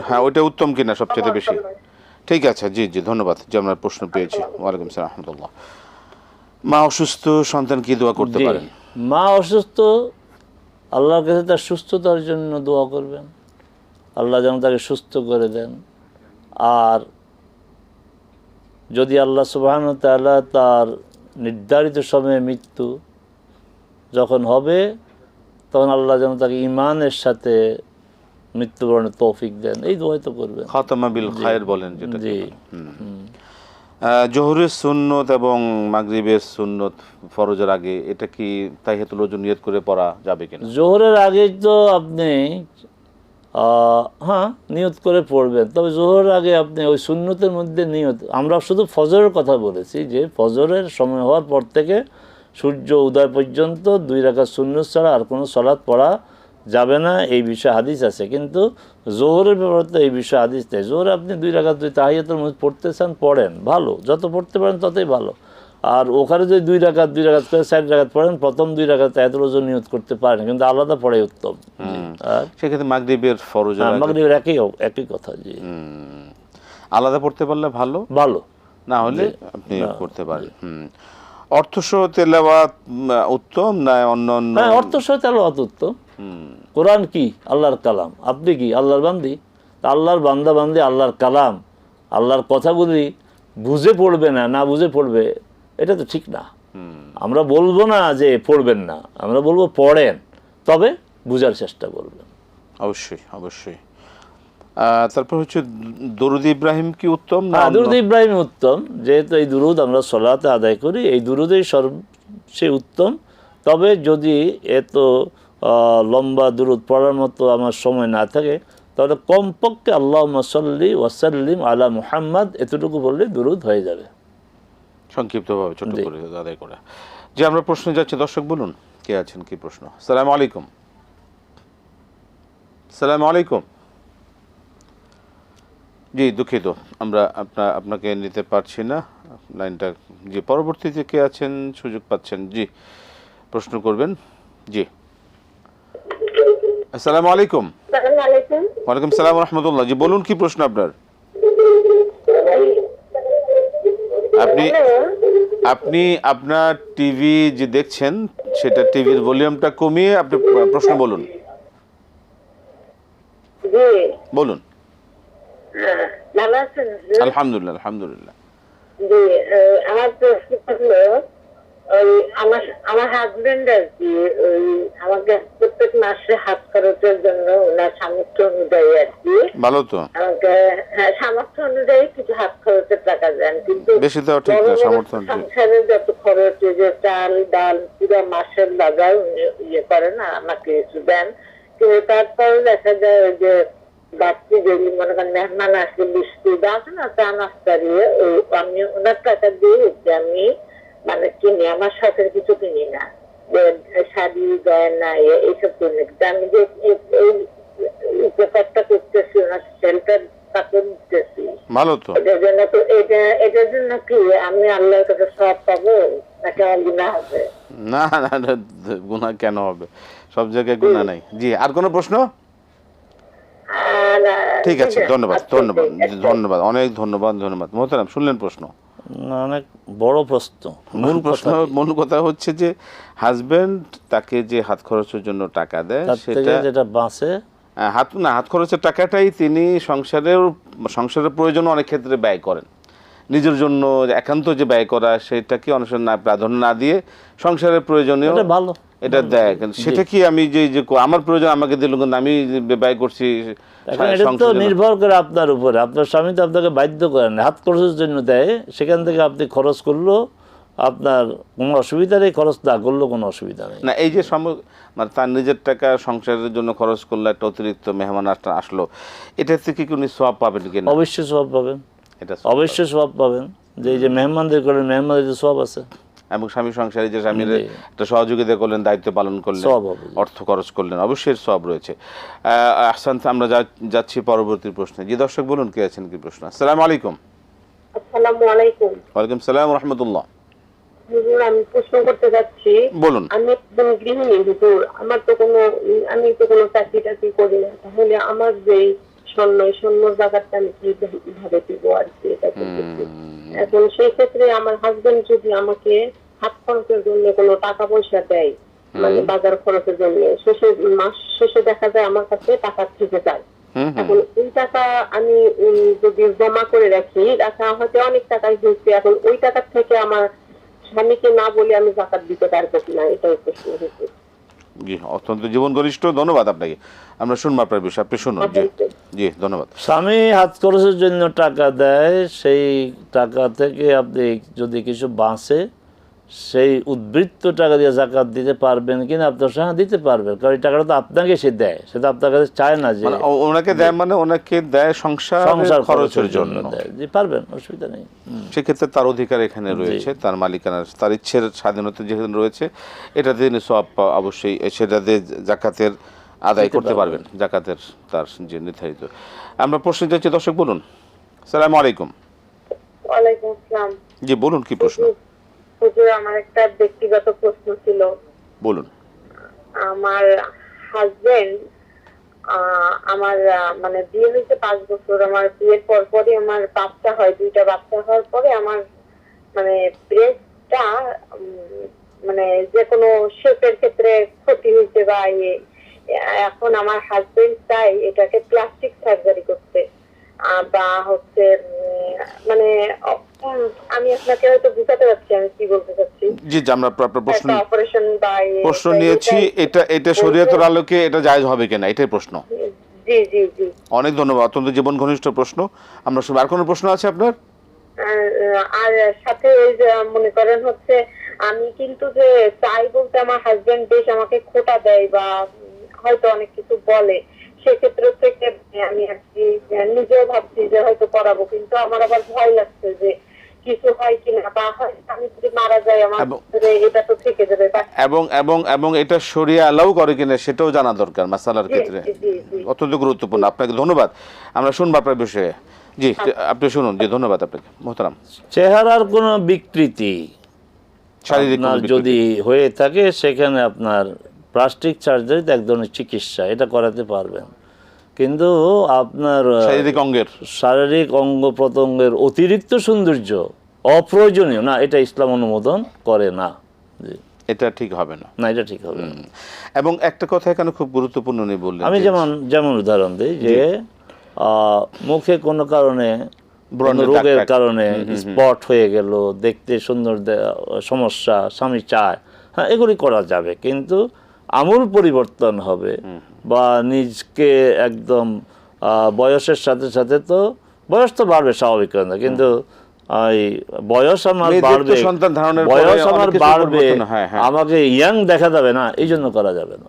[SPEAKER 1] হ্যাঁ ওইটা উত্তম কিনা সবচেয়ে বেশি? ঠিক আছে, জি জি ধন্যবাদ যে আমরা প্রশ্ন পেয়েছি। ওয়ালাইকুম আসসালাম রাহমাতুল্লাহ। মা অসুস্থ, সন্তান কি দোয়া করতে পারেন?
[SPEAKER 2] মা অসুস্থ, আল্লাহর কাছে তার সুস্থতার জন্য দোয়া করবেন, আল্লাহ যেন তাকে সুস্থ করে দেন। আর যদি আল্লাহ সুবহানাহু ওয়া তাআলা তার নির্ধারিত সময়ে মৃত্যু যখন হবে তখন আল্লাহ যেন তাকে ঈমানের সাথে মৃত্যুবরণের তৌফিক দেন, এই দোয়াই তো করবেন।
[SPEAKER 1] খাতামা বিল খায়র বলেন যেটা।
[SPEAKER 2] জি।
[SPEAKER 1] জোহরের সুন্নত এবং মাগরিবের সুন্নত ফরজের আগে এটা কি তাহিয়াতুল ওযু নিয়ত করে পড়া যাবে কিনা?
[SPEAKER 2] জোহরের আগে তো আপনি হ্যাঁ নিয়ত করে পড়বেন, তবে জোহরের আগে আপনি ওই সুন্নতের মধ্যে নিয়ত, আমরা শুধু ফজরের কথা বলেছি যে ফজরের সময় হওয়ার পর থেকে সূর্য উদয় পর্যন্ত 2 রাকাত সুন্নত ছাড়া আর কোনো সালাত পড়া যাবে না, এই বিষয়ে হাদিস আছে। কিন্তু জোহরের ব্যাপারে তো এই বিষয়ে হাদিস নেই। জোহরে আপনি 2 রাকাত তাহিয়াতুল মধ্যে পড়তে চান পড়েন, ভালো, যত পড়তে পারেন ততই ভালো। আর ওখানে যদি 2 রাকাত করে 4 রাকাত পড়েন, প্রথম 2 রাকাত তাহিয়াতুল ওযু নিয়ত করতে পারেন, কিন্তু আলাদা পড়াই উত্তম। আর
[SPEAKER 1] সেক্ষেত্রে মাগরিবের ফরজের আগে
[SPEAKER 2] মাগরিবের একই কথা। জি,
[SPEAKER 1] আলাদা পড়তে পারলে ভালো,
[SPEAKER 2] ভালো
[SPEAKER 1] না হলে আপনি করতে পারেন। অর্থসহ তেলাওয়াত উত্তম না অন্য?
[SPEAKER 2] হ্যাঁ, অর্থসহ তেলাওয়াত উত্তম। কোরআন কি আল্লাহর কালাম, আপনি কি আল্লাহর বান্দি, আল্লাহর বান্দা বান্দি আল্লাহর কালাম, আল্লাহর কথাগুলি বুঝে পড়বে না, না বুঝে পড়বে, এটা তো ঠিক না। আমরা বলবো না যে পড়বেন না, আমরা বলবো পড়েন, তবে বুঝার চেষ্টা করবেন।
[SPEAKER 1] অবশ্যই অবশ্যই। তারপর হচ্ছে দরুদ ইব্রাহিম কি উত্তম না?
[SPEAKER 2] দরুদ ইব্রাহিম উত্তম, যেহেতু এই দুরুদ আমরা সলাতে আদায় করি, এই দুরুদেই সবচেয়ে উত্তম। তবে যদি এত লম্বা দুরুদ পড়ার মতো আমার সময় না থাকে, তাহলে কমপক্ষে আল্লাহুম্মা সাল্লি ওয়া সাল্লিম আলা মুহাম্মাদ এতটুকু বললে দুরুদ হয়ে যাবে,
[SPEAKER 1] সংক্ষিপ্তভাবে ছোট করে আদায় করে। যে আমরা প্রশ্নে যাচ্ছি, দর্শক বলুন কে আছেন, কি প্রশ্ন? আসসালামু আলাইকুম। আসসালামু আলাইকুম। জি দুঃখিত, আমরা আপনাকে নিতে পারছি না লাইনটা। জি, পরবর্তীতে কে আছেন, সুযোগ পাচ্ছেন। জি, প্রশ্ন করবেন। জি, আসসালামু আলাইকুম। ওয়ালাইকুম সালাম রাহমাতুল্লাহ। জি বলুন, কি প্রশ্ন আপনার? আপনি আপনার টিভি যে দেখছেন সেটা টিভির ভলিউমটা কমিয়ে আপনি প্রশ্ন বলুন। বলুন।
[SPEAKER 3] ভালো আছেন?
[SPEAKER 1] আলহামদুলিল্লাহ আলহামদুলিল্লাহ।
[SPEAKER 3] জি, আমার প্রশ্ন হলো আমার হাজবেন্ড আর কি আমাকে প্রত্যেক মাসে হাত খরচের জন্য ওনার সামর্থ্য অনুযায়ী আর কি, ভালো তো, আমাকে সামর্থ্য অনুযায়ী কিছু হাত খরচের টাকা দেন, কিন্তু
[SPEAKER 1] বেশি দেওয়া ঠিক না। সামর্থ্য
[SPEAKER 3] সংসারের যত খরচ, যে চাল ডাল পুরো মাসের বাজার ইয়ে করে না, আমাকে কিছু দেন। কিন্তু তারপরে দেখা যায় ওই যে বাড়তি যেগুলি মনে করেন মেহমান আসলে বিস্কুট আছে না, চা নাস্তা দিয়ে আমি ওনার টাকা দিয়ে আমি মানে কিনি, আমার শখের কিছু কিনি না। যে শাড়ি গয়না এইসব জন্য, কিন্তু আমি যে এই ব্যাপারটা করতেছি ওনার সেলটা তাকে দিতেছি,
[SPEAKER 1] ভালো তো।
[SPEAKER 3] এটার জন্য তো এটার জন্য কি আমি আল্লাহর কাছে সব পাবো নাকি আমার গুনাহ হবে?
[SPEAKER 1] না না না, গুনাহ কেন হবে, সব জায়গায় গুনাহ নাই। জি, আর কোনো প্রশ্ন?
[SPEAKER 3] আর
[SPEAKER 1] ঠিক আছে, ধন্যবাদ ধন্যবাদ ধন্যবাদ, অনেক ধন্যবাদ ধন্যবাদ। মোহতারাম, শুনলেন প্রশ্ন?
[SPEAKER 2] না, অনেক বড় প্রশ্ন। মূল
[SPEAKER 1] প্রশ্ন,
[SPEAKER 2] কথা কি?
[SPEAKER 1] মূল কথা হচ্ছে যে হাজবেন্ড তাকে যে হাত খরচের জন্য টাকা দেয়
[SPEAKER 2] তার থেকে
[SPEAKER 1] সেটা
[SPEAKER 2] যেটা বাঁচে
[SPEAKER 1] হাত খরচের টাকাটাই তিনি সংসারের প্রয়োজন অনেক ক্ষেত্রে ব্যয় করেন। নিজের জন্য একান্ত যে ব্যয় করা সেটাকে অনেক সময় না প্রাধান্য না দিয়ে সংসারের প্রয়োজনীয়
[SPEAKER 2] এটা ভালো।
[SPEAKER 1] এটা দেয়, কিন্তু সেটা কি আমি যে আমার প্রয়োজন আমাকে দিল কিন্তু আমি ব্যয় করছি
[SPEAKER 2] এখন এটা তো
[SPEAKER 1] সংসারের জন্য।
[SPEAKER 2] নির্ভর করে আপনার উপরে। আপনার স্বামী তো আপনাকে বাধ্য করেন, হাত খরচের জন্য দেয়, সেখান থেকে আপনি খরচ করলেও আপনার কোনো অসুবিধা নেই, খরচ না করলেও কোনো অসুবিধা নেই।
[SPEAKER 1] না, এই যে মানে তার নিজের টাকা সংসারের জন্য খরচ করলে একটা অতিরিক্ত মেহমান আসলো, এটা থেকে কি উনি সওয়াব পাবেন কিনা?
[SPEAKER 2] অবশ্যই সওয়াব পাবেন,
[SPEAKER 1] এটা সওয়াব
[SPEAKER 2] অবশ্যই সওয়াব পাবেন। যে এই যে মেহমানদের করেন, মেহমানদের সওয়াব আছে।
[SPEAKER 1] এবং স্বামী সংসারে যে স্বামীর
[SPEAKER 2] জি।
[SPEAKER 1] একটা সহযোগিতা করলেন, দায়িত্ব পালন করলেন,
[SPEAKER 2] সওয়াব হবে।
[SPEAKER 1] অর্থ খরচ করলেন, অবশ্যই সওয়াব রয়েছে। আহসান, আমরা যাচ্ছি পরবর্তী প্রশ্নে। জি দর্শক, বলুন কে আছেন, কি প্রশ্ন? আসসালামু আলাইকুম।
[SPEAKER 3] আসসালামু আলাইকুম।
[SPEAKER 1] ওয়ালাইকুম সালাম রহমতুল্লাহ।
[SPEAKER 3] হুজুর, আমি প্রশ্ন করতে যাচ্ছি।
[SPEAKER 1] বলুন।
[SPEAKER 3] আমি একজন গৃহিণী হুজুর, আমি তো কোনো চাকরি টাকরি করি না, তাহলে আমার যে স্বর্ণ জায়গাটা আমি কিভাবে দিব আর কি, এটা করতেছি। এখন সেই ক্ষেত্রে আমার হাজবেন্ড যদি আমাকে হাত খরচের জন্য কোনো টাকা পয়সা দেয়, মানে বাজার খরচের জন্য, মাস শেষে দেখা যায় আমার কাছে টাকা থেকে যায়। এখন ওই টাকা আমি যদি জমা করে রাখা হয়তো অনেক টাকাই হয়েছে, এখন ওই টাকা থেকে আমার স্বামীকে না বলে আমি যাকাত দিতে পারবো কিনা, এটাই প্রশ্ন হয়েছে।
[SPEAKER 1] জি, অত্যন্ত জীবন ঘনিষ্ঠ, ধন্যবাদ আপনাকে। আমরা শুনবো আপনার বিষয়, আপনি শুনুন। জি জি, ধন্যবাদ।
[SPEAKER 2] স্বামী হাত খরচের জন্য টাকা দেয়, সেই টাকা থেকে আপনি যদি কিছু বাঁচে, সেই উদ্বৃত্ত টাকা দিয়ে যাকাত দিতে পারবেন কিনা? আপনার সঙ্গে দিতে পারবেন, কারণ এই টাকাটা তো আপনাকে সে দেয়, সেটা আপনার কাছে চায় না যে
[SPEAKER 1] মানে ওনাকে দেয়, মানে ওনাকে দেয় সংসার খরচের জন্য
[SPEAKER 2] দেয়। যে পারবেন, অসুবিধা নেই।
[SPEAKER 1] সেক্ষেত্রে তার অধিকার এখানে রয়েছে, তার মালিকানা, তার ইচ্ছের স্বাধীনতা যেখানে রয়েছে, এটাতে তিনি সওয়াব অবশ্যই সেটাতে জাকাতের আদায় করতে পারবেন, জাকাতের তার যে নির্ধারিত। আমরা প্রশ্ন যাচ্ছি, দর্শক বলুন। আসসালামু আলাইকুম।
[SPEAKER 3] ওয়ালাইকুম আসসালাম।
[SPEAKER 1] জি বলুন, কি প্রশ্ন?
[SPEAKER 3] হুজুর, আমার একটা ব্যক্তিগত প্রশ্ন ছিল।
[SPEAKER 1] বলুন।
[SPEAKER 3] আমার হাজবেন্ড, আমার মানে বিয়ে হয়েছে 5 বছর। আমার বিয়ের পরপরই আমার বাচ্চা হয়, 2টা বাচ্চা হওয়ার পরে আমার মানে ব্রেস্টটা মানে যে কোনো শেপের ক্ষেত্রে ক্ষতি হয়েছে বা এখন আমার হাজবেন্ড চাই এটাকে প্লাস্টিক সার্জারি করতে, বা হচ্ছে মানে আমি আপনাকে হয়তো বুঝাতে পারছি আমি কি বলতে চাচ্ছি।
[SPEAKER 1] জি, আমরা আপনার
[SPEAKER 3] অপারেশন বা
[SPEAKER 1] প্রশ্ন নিয়েছি, এটা শরীয়তের আলোকে এটা জায়েজ হবে কিনা, এটাই প্রশ্ন।
[SPEAKER 3] জি জি জি,
[SPEAKER 1] অনেক ধন্যবাদ, অত্যন্ত জীবন ঘনিষ্ঠ প্রশ্ন। আমরা শুনবো। আর কোনো প্রশ্ন আছে আপনার?
[SPEAKER 3] আর সাথে ওই যে মনে করেন হচ্ছে আমি কিন্তু যে চাই বলতে আমার হাজবেন্ড বেশ আমাকে খোটা দেয় বা হয়তো অনেক কিছু বলে, সেক্ষেত্রে থেকে আমি আর কি নিজেও ভাবছি যে হয়তো করাবো, কিন্তু আমার আবার ভয় লাগছে যে কিছু হয় কিনা, বা আমি যদি মারা যাই আমার এটা তো থেকে যাবে।
[SPEAKER 1] এবং এটা শরিয়া অ্যালাউ করে কিনা সেটাও জানা দরকার মাসালার ক্ষেত্রে, অত্যন্ত গুরুত্বপূর্ণ। আপনাকে ধন্যবাদ। আমরা শুনবো আপনার বিষয়ে। জি, আপনি শুনুন। জি, ধন্যবাদ আপনাকে মোহতারাম।
[SPEAKER 2] চেহারার কোনো বিকৃতি
[SPEAKER 1] শারীরিক
[SPEAKER 2] আপনার যদি হয়ে থাকে, সেখানে আপনার প্লাস্টিক সার্জারি এক ধরনের চিকিৎসা, এটা করাতে পারবেন। কিন্তু আপনার শারীরিক অঙ্গ প্রত্যঙ্গের অতিরিক্ত সৌন্দর্য অপ্রয়োজনীয় না, এটা ইসলাম অনুমোদন করে না।
[SPEAKER 1] এটা ঠিক হবে না,
[SPEAKER 2] এটা ঠিক হবে না।
[SPEAKER 1] এবং একটা কথা এখানে খুব গুরুত্বপূর্ণ নেই বললেন,
[SPEAKER 2] আমি যেমন উদাহরণ দিই যে মুখে কোনো কারণে রোগের কারণে স্পট হয়ে গেল, দেখতে সুন্দর সমস্যা, স্বামী চায়, হ্যাঁ এগুলি করা যাবে, কিন্তু আমূল পরিবর্তন হবে বা নিজকে একদম বয়সের সাথে সাথে তো বয়স তো বাড়বে স্বাভাবিক, কিন্তু বয়স আমার বাড়বে, আমাকে ইয়াং দেখা যাবে না, এই জন্য করা যাবে না।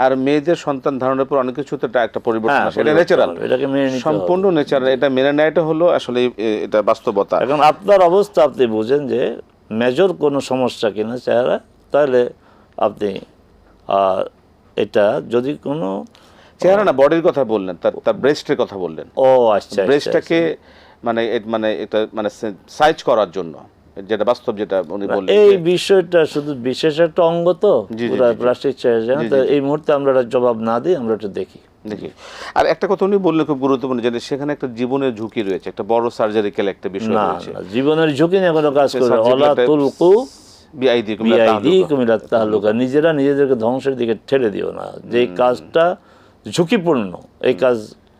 [SPEAKER 1] আর মেয়েদের সন্তান ধারণের পর অনেক কিছু তো একটা পরিবর্তন আসে, এটা ন্যাচারাল,
[SPEAKER 2] এটাকে মেনে নিতে হবে,
[SPEAKER 1] সম্পূর্ণ ন্যাচারাল। এটা মেনে নেওয়াটা হলো আসলে এটা বাস্তবতা।
[SPEAKER 2] এখন আপনার অবস্থা আপনি বুঝেন যে মেজর কোনো সমস্যা কিনা চেহারা, তাহলে আপনি এটা যদি কোনো
[SPEAKER 1] চেহারা না, বডির কথা বললেন, তার ব্রেস্টের কথা বললেন।
[SPEAKER 2] ও আচ্ছা,
[SPEAKER 1] ব্রেস্টটাকে মানে মানে এটা মানে সাইজ করার জন্য, যেটা বাস্তব, যেটা উনি বললেন
[SPEAKER 2] এই বিষয়টা শুধু বিশেষ একটা অঙ্গ তো
[SPEAKER 1] জি, জি,
[SPEAKER 2] পুরো
[SPEAKER 1] জি, জি।
[SPEAKER 2] প্লাস্টিক সার্জারি, তো এই মুহূর্তে আমরা এটা জবাব না দিই, আমরা এটা দেখি।
[SPEAKER 1] দেখি। আর একটা কথা উনি বললেন খুব গুরুত্বপূর্ণ, যে সেখানে একটা জীবনের ঝুঁকি রয়েছে, একটা বড় সার্জারিক্যাল একটা বিষয়
[SPEAKER 2] না
[SPEAKER 1] রয়েছে।
[SPEAKER 2] না, জীবনের ঝুঁকি নিয়ে কোনো কাজ করে ওলা তুলকু বিআইদিকুম ইলা তাহলুকা, নিজেরা নিজেদেরকে ধ্বংসের দিকে ঠেলে দিও না। যে কাজটা ঝুঁকিপূর্ণ এই কাজ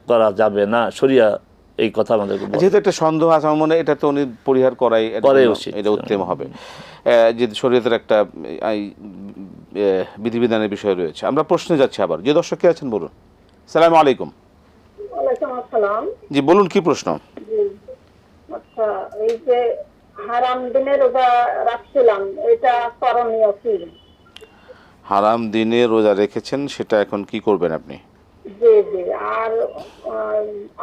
[SPEAKER 2] করা যাবে না, শরিয়া এই কথা আমাদেরকে বলে।
[SPEAKER 1] যেহেতু একটা সন্দেহ আছে আমার মনে হয়, এটা তো উনি পরিহার করাই
[SPEAKER 2] উচিত,
[SPEAKER 1] এটা উত্তম হবে। যে শরীয়তের একটা বিধিবিধানের বিষয় রয়েছে। আমরা প্রশ্নে যাচ্ছি আবার, যে দর্শক কে আছেন বলুন। সালাম আলাইকুম।
[SPEAKER 3] ওয়ালাইকুম আসসালাম।
[SPEAKER 1] জি বলুন, কি প্রশ্ন?
[SPEAKER 3] জি, আচ্ছা, এই যে হারাম দিনে রোজা রাখছিলাম, এটা করণীয় কি?
[SPEAKER 1] হারাম দিনে রোজা রেখেছেন, সেটা এখন কি করবেন আপনি?
[SPEAKER 3] জি জি। আর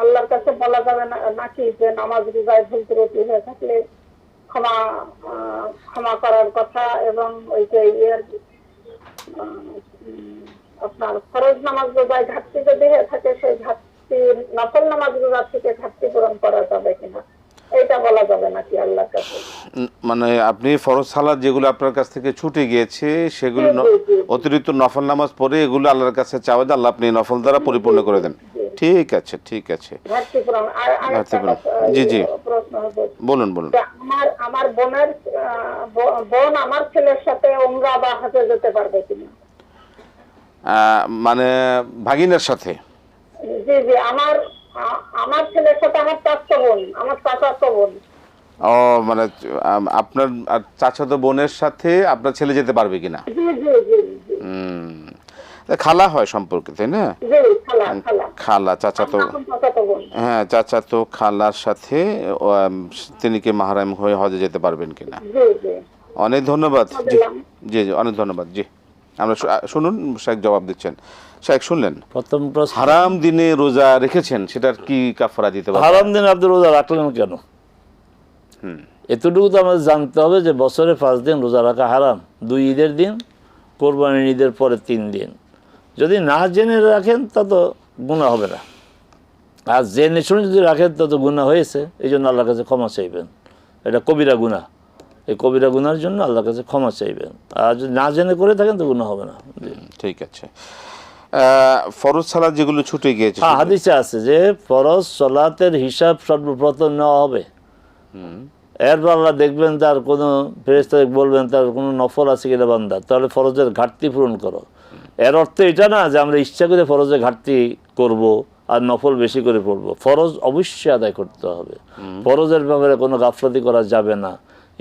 [SPEAKER 3] আল্লাহর কাছে বলা যাবে না নাকি যে নামাজ রোজায় ভুল ত্রুটি হয়ে থাকলে ক্ষমা করার কথা, এবং ওই যে আপনার ফরজ নামাজ রোজায় ঘাটতি যদি হয়ে থাকে, সেই ঘাটতি নফল নামাজ রোজা থেকে ঘাটতি পূরণ করা যাবে কিনা, এটা বলা যাবে নাকি আল্লাহর কাছে?
[SPEAKER 1] মানে আপনি ফরজ সালাত যেগুলো আপনার কাছ থেকে ছুটে গিয়েছে, সেগুলো অতিরিক্ত নফল নামাজ পড়ে এগুলো আল্লাহর কাছে চাওয়া, যে আল্লাহ আপনি নফল দ্বারা পরিপূর্ণ করে দেন। ঠিক আছে, ঠিক আছে।
[SPEAKER 3] ঘাটতি পূরণ। আর
[SPEAKER 1] ঘাটতি পূরণ, জি জি,
[SPEAKER 3] প্রশ্ন হচ্ছে,
[SPEAKER 1] বলুন বলুন।
[SPEAKER 3] আমার বোন আমার ছেলের সাথে উমরা বা হজে যেতে পারবে কিনা?
[SPEAKER 1] মানে ভাগিনের সাথে?
[SPEAKER 3] জি জি, আমার ছেলের সাথে আমার চাচাতো বোন।
[SPEAKER 1] ও মানে আপনার চাচাতো বোনের সাথে আপনার ছেলে যেতে পারবে কিনা?
[SPEAKER 3] জি জি জি জি।
[SPEAKER 1] খালা হয় সম্পর্কে, তাই না?
[SPEAKER 3] জি, খালা
[SPEAKER 1] চাচাতো,
[SPEAKER 3] চাচাতো বোন।
[SPEAKER 1] হ্যাঁ, চাচাতো খালার সাথে তিনি কি মাহরাম হয়ে হজে যেতে পারবেন কিনা?
[SPEAKER 3] জি জি।
[SPEAKER 1] অনেক ধন্যবাদ। জি জি জি, অনেক ধন্যবাদ। জি, আমরা শুনুন, শেখ জবাব দিচ্ছেন। শেখ শুনলেন,
[SPEAKER 2] প্রথম প্রশ্ন,
[SPEAKER 1] হারাম দিনে রোজা রেখেছেন, সেটার কি কাফারা দিতে পারবেন?
[SPEAKER 2] হারাম দিনে আপনি রোজা রাখলেন কেন? এতটুকু তো আমাদের জানতে হবে যে বছরে 5 দিন রোজা রাখা হারাম। 2 ঈদের দিন, কোরবানির ঈদের পরে 3 দিন। যদি না জেনে রাখেন তা তো গুনাহ হবে না, আর জেনে শুনে যদি রাখেন তত গুনাহ হয়েছে। এই জন্য আল্লাহর কাছে ক্ষমা চাইবেন। এটা কবিরা গুনাহ, এই কবিরা গুনার জন্য আল্লাহর কাছে ক্ষমা চাইবেন। আর যদি না জেনে করে থাকেন তো গুনাহ হবে না।
[SPEAKER 1] ঠিক আছে। ফরজ সালাত যেগুলো ছুটে গিয়েছে,
[SPEAKER 2] হ্যাঁ, হাদিসে আছে যে ফরজ সালাতের হিসাব সর্বপ্রথম নেওয়া হবে। এরপর আল্লাহ দেখবেন তার কোনো ফেরেশতা বলবেন তার কোনো নফল আছে কিনা বান্দা, তাহলে ফরজের ঘাটতি পূরণ করো। এর অর্থ এটা না যে আমরা ইচ্ছা করে ফরজের ঘাটতি করব আর নফল বেশি করে পড়বো। ফরজ অবশ্যই আদায় করতে হবে, ফরজের ব্যাপারে কোনো গাফলতি করা যাবে না।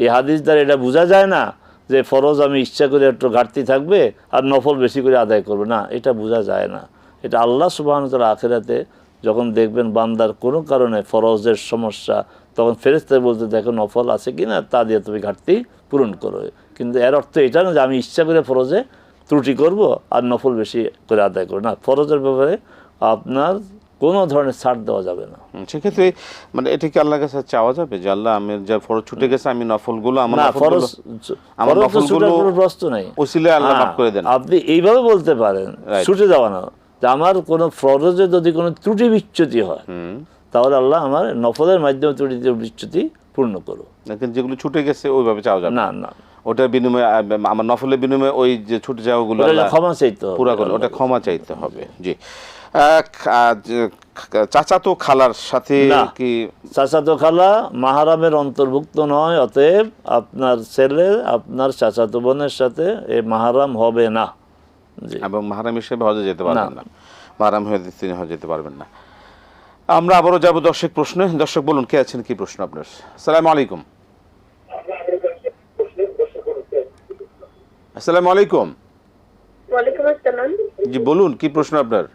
[SPEAKER 2] এই হাদিস দ্বারা এটা বোঝা যায় না যে ফরজ আমি ইচ্ছা করে একটু ঘাটতি থাকবে আর নফল বেশি করে আদায় করবো, না, এটা বোঝা যায় না। এটা আল্লাহ সুবহানাহু ওয়া তাআলা আখিরাতে যখন দেখবেন বান্দার কোনো কারণে ফরজের সমস্যা, তখন ফেরেশতা বলতে দেখো নফল আছে কিনা, তা দিয়ে তুমি ঘাটতি পূরণ করো। কিন্তু এর অর্থ এটা না যে আমি ইচ্ছা করে ফরজে ত্রুটি করব আর নফল বেশি করে আদায় করবো, না, ফরজের ব্যাপারে আপনার কোনো ধরনের ছাড় দেওয়া যাবে না।
[SPEAKER 1] সেক্ষেত্রে মানে এটা কি আল্লাহর কাছে চাওয়া যাবে যে আল্লাহ আমি যা ফরজ ছুটে গেছে, আমি নফলগুলো আমার নফলগুলো
[SPEAKER 2] প্রশ্ন নাই,
[SPEAKER 1] ওসিলায় আল্লাহ মাফ করে দেন।
[SPEAKER 2] আপনি এইভাবে বলতে পারেন, ছুটে যাওয়া না, যে আমার কোনো ফরজে যদি কোনো ত্রুটি বিচ্যুতি হয় তাহলে আল্লাহ আমার নফলের মাধ্যমে ত্রুটি বিচ্যুতি পূর্ণ করো।
[SPEAKER 1] কিন্তু যেগুলো ছুটে গেছে ওইভাবে চাওয়া যাবে
[SPEAKER 2] না না,
[SPEAKER 1] ওটার বিনিময়ে আমার নফলের বিনিময়ে ওই যে ছুটে যাওয়াগুলো
[SPEAKER 2] ক্ষমা চাইতে হবে,
[SPEAKER 1] পুরা করে ওটা ক্ষমা চাইতে হবে। জি। চাচাতো খালার সাথে কি?
[SPEAKER 2] চাচাতো খালা মাহারামের অন্তর্ভুক্ত নয়, অতএব আপনার ছেলে আপনার চাচাতো বোনের সাথে এই মাহারাম হবে না।
[SPEAKER 1] এবং মাহারাম হিসেবে হজে যেতে পারবেন না, মাহারাম হয়ে তিনি হজে যেতে পারবেন না। আমরা আবারও যাবো দর্শক প্রশ্নে। দর্শক বলুন, কে আছেন, কি প্রশ্ন আপনার? আসসালামু আলাইকুম। আসসালামু আলাইকুম।
[SPEAKER 3] ওয়ালাইকুম আসসালাম।
[SPEAKER 1] জি বলুন, কি প্রশ্ন আপনার?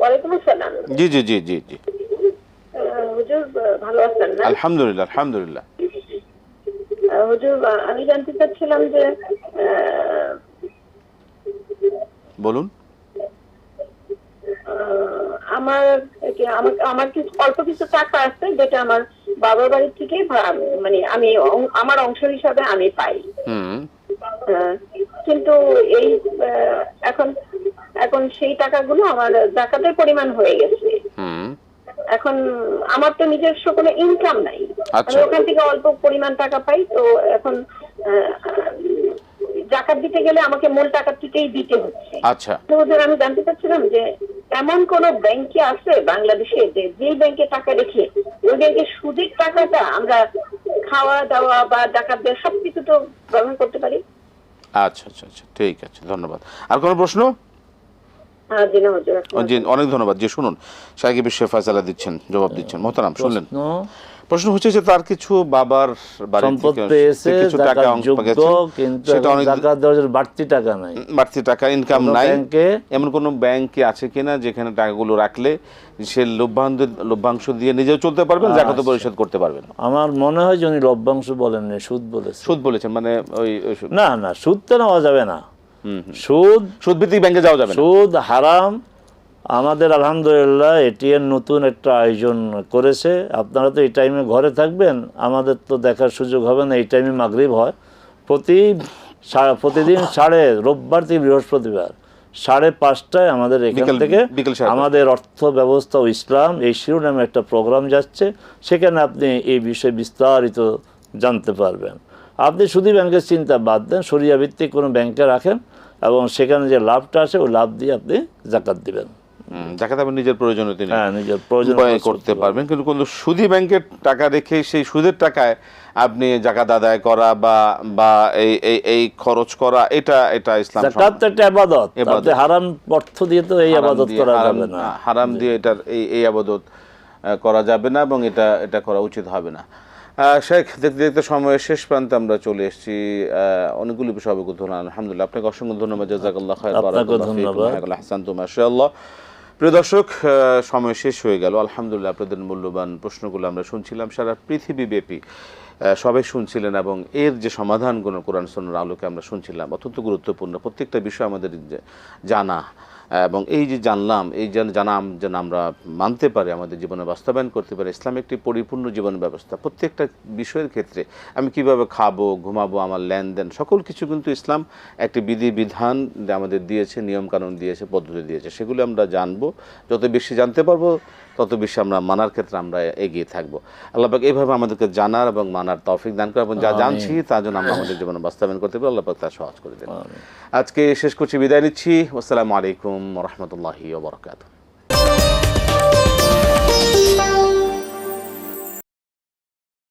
[SPEAKER 3] ওয়ালাইকুম আসসালাম।
[SPEAKER 1] জি জি জি জি জি।
[SPEAKER 3] হুজুর ভালো আছেন না?
[SPEAKER 1] আলহামদুলিল্লাহ, আলহামদুলিল্লাহ।
[SPEAKER 3] হুজুর আমি জানতে চাচ্ছিলাম যে
[SPEAKER 4] বলুন।
[SPEAKER 3] আমার কিছু অল্প কিছু টাকা আছে যেটা আমার বাবার বাড়ি থেকে মানে আমি আমার অংশ হিসাবে আমি পাই।
[SPEAKER 5] হ্যাঁ, কিন্তু এই এখন এখন সেই টাকাগুলো আমার জাকাতের পরিমাণ হয়ে গেছে।
[SPEAKER 1] হুম।
[SPEAKER 5] এখন আমার তো নিজস্ব কোনো ইনকাম নাই,
[SPEAKER 1] আচ্ছা।
[SPEAKER 5] আমি ওখান থেকে অল্প পরিমাণ টাকা পাই। তো এখন জাকাত দিতে গেলে আমাকে মূল টাকা থেকেই দিতে হচ্ছে।
[SPEAKER 1] আচ্ছা।
[SPEAKER 5] তো ওদের আমি জানতে চাচ্ছিলাম যে এমন কোন ব্যাংকে আছে বাংলাদেশে যেই ব্যাংকে টাকা রেখে ওই ব্যাংকের সুদের টাকাটা আমরা খাওয়া দাওয়া বা জাকাত দেওয়া সবকিছু তো ব্যবহার করতে পারি?
[SPEAKER 1] আচ্ছা আচ্ছা আচ্ছা, ঠিক আছে, ধন্যবাদ। আর কোনো প্রশ্ন?
[SPEAKER 5] জি না হুজুর,
[SPEAKER 1] জি, অনেক ধন্যবাদ। যে শুনুন, সাকিব শেখ ফয়সালা দিচ্ছেন, জবাব দিচ্ছেন। মোহতারাম, শুনলেন? প্রশ্ন হচ্ছে যে তার কিছু বাবার বাড়ি
[SPEAKER 2] সম্পদ
[SPEAKER 1] থেকে
[SPEAKER 2] পেয়েছে,
[SPEAKER 1] কিছু টাকা
[SPEAKER 2] জাকাত
[SPEAKER 1] অংশ
[SPEAKER 2] যোগ্য,
[SPEAKER 1] গেছে,
[SPEAKER 2] কিন্তু
[SPEAKER 1] সেটা অনেক
[SPEAKER 2] জাকাত দেওয়ার জন্য বাড়তি টাকা নাই,
[SPEAKER 1] বাড়তি টাকা ইনকাম
[SPEAKER 2] কোনো
[SPEAKER 1] নাই।
[SPEAKER 2] ব্যাংকে
[SPEAKER 1] এমন কোনো ব্যাংকে আছে কিনা যেখানে টাকাগুলো রাখলে সে লভ্যাংশ দিয়ে নিজেও চলতে পারবেন, জাকাতও পরিশোধ করতে পারবেন?
[SPEAKER 2] আমার মনে হয় যে উনি লভ্যাংশ বলেননি, সুদ বলেছে।
[SPEAKER 1] সুদ বলেছেন, মানে ওই
[SPEAKER 2] না না, সুদ তো নেওয়া যাবে না।
[SPEAKER 1] হুম।
[SPEAKER 2] সুদ
[SPEAKER 1] ভিত্তিক ব্যাংকে যাওয়া যাবে না।
[SPEAKER 2] সুদ হারাম। আমাদের আলহামদুলিল্লাহ এটিএন নতুন একটা আয়োজন করেছে। আপনারা তো এই টাইমে ঘরে থাকবেন, আমাদের তো দেখার সুযোগ হবে না। এই টাইমে মাগরিব হয় প্রতিদিন রোববার থেকে বৃহস্পতিবার 5:30 আমাদের এখান থেকে
[SPEAKER 1] বিকেল 5:30
[SPEAKER 2] আমাদের অর্থ ব্যবস্থা ও ইসলাম এই শিরোনামে একটা প্রোগ্রাম যাচ্ছে। সেখানে আপনি এই বিষয়ে বিস্তারিত জানতে পারবেন। আপনি শুধু ব্যাংকের চিন্তা বাদ দেন, শরিয়া ভিত্তিক কোনো ব্যাংকে রাখেন এবং সেখানে যে লাভটা আসে ওই লাভ দিয়ে আপনি জাকাত দিবেন।
[SPEAKER 1] জাকাত আপনি নিজের প্রয়োজনে তিনি
[SPEAKER 2] নিজের প্রয়োজন
[SPEAKER 1] করতে পারবেন। কিন্তু কোনো সুদী ব্যাংকের টাকা রেখে সেই সুদের টাকায় আপনি জাকাত আদায় করা বা এই খরচ করা, এটা ইসলাম
[SPEAKER 2] জাকাত একটা ইবাদত। আপনি হারাম অর্থ দিয়ে তো এই ইবাদত করা যাবে না।
[SPEAKER 1] হারাম দিয়ে এটার এই ইবাদত করা যাবে না এবং এটা করা উচিত হবে না। শেখ, দেখতে দেখতে সময়ের শেষ প্রান্তে আমরা চলে এসেছি। অনেকগুলো বিষয় অবগত হলাম, আলহামদুলিল্লাহ। আপনাকে অসংখ্য ধন্যবাদ। জাযাকাল্লাহ খায়র, বারাকাল্লাহু ফীকুম, আহসানতুম, মাশাআল্লাহ। প্রিয় দর্শক, সময় শেষ হয়ে গেল। আলহামদুলিল্লাহ, আপনাদের মূল্যবান প্রশ্নগুলো আমরা শুনছিলাম, সারা পৃথিবীব্যাপী সবাই শুনছিলেন এবং এর যে সমাধানগুলো কোরআন সুন্নাহর আলোকে আমরা শুনছিলাম, অত্যন্ত গুরুত্বপূর্ণ। প্রত্যেকটা বিষয় আমাদের জানা এবং এই যে জানলাম, এই জানা যেন আমরা মানতে পারি, আমাদের জীবনে বাস্তবায়ন করতে পারি। ইসলাম একটি পরিপূর্ণ জীবন ব্যবস্থা। প্রত্যেকটা বিষয়ের ক্ষেত্রে আমি কিভাবে খাবো, ঘুমাবো, আমার লেনদেন, সকল কিছু কিন্তু ইসলাম একটি বিধান আমাদের দিয়েছে, নিয়মকানুন দিয়েছে, পদ্ধতি দিয়েছে। সেগুলো আমরা জানবো। যত বেশি জানতে পারবো তত বেশি আমরা মানার ক্ষেত্রে আমরা এগিয়ে থাকবো। আল্লাহ পাক এইভাবে আমাদেরকে জানার এবং মানার তৌফিক দান করে এবং যা জানছি তা যেন আমরা আমাদের জীবনে বাস্তবায়ন করতে পারি। আল্লাহ পাক তা সহজ করে দেন। আজকে শেষ করছি, বিদায় নিচ্ছি। আসসালামু আলাইকুম ওয়া রাহমাতুল্লাহি ওয়া বারাকাতুহু।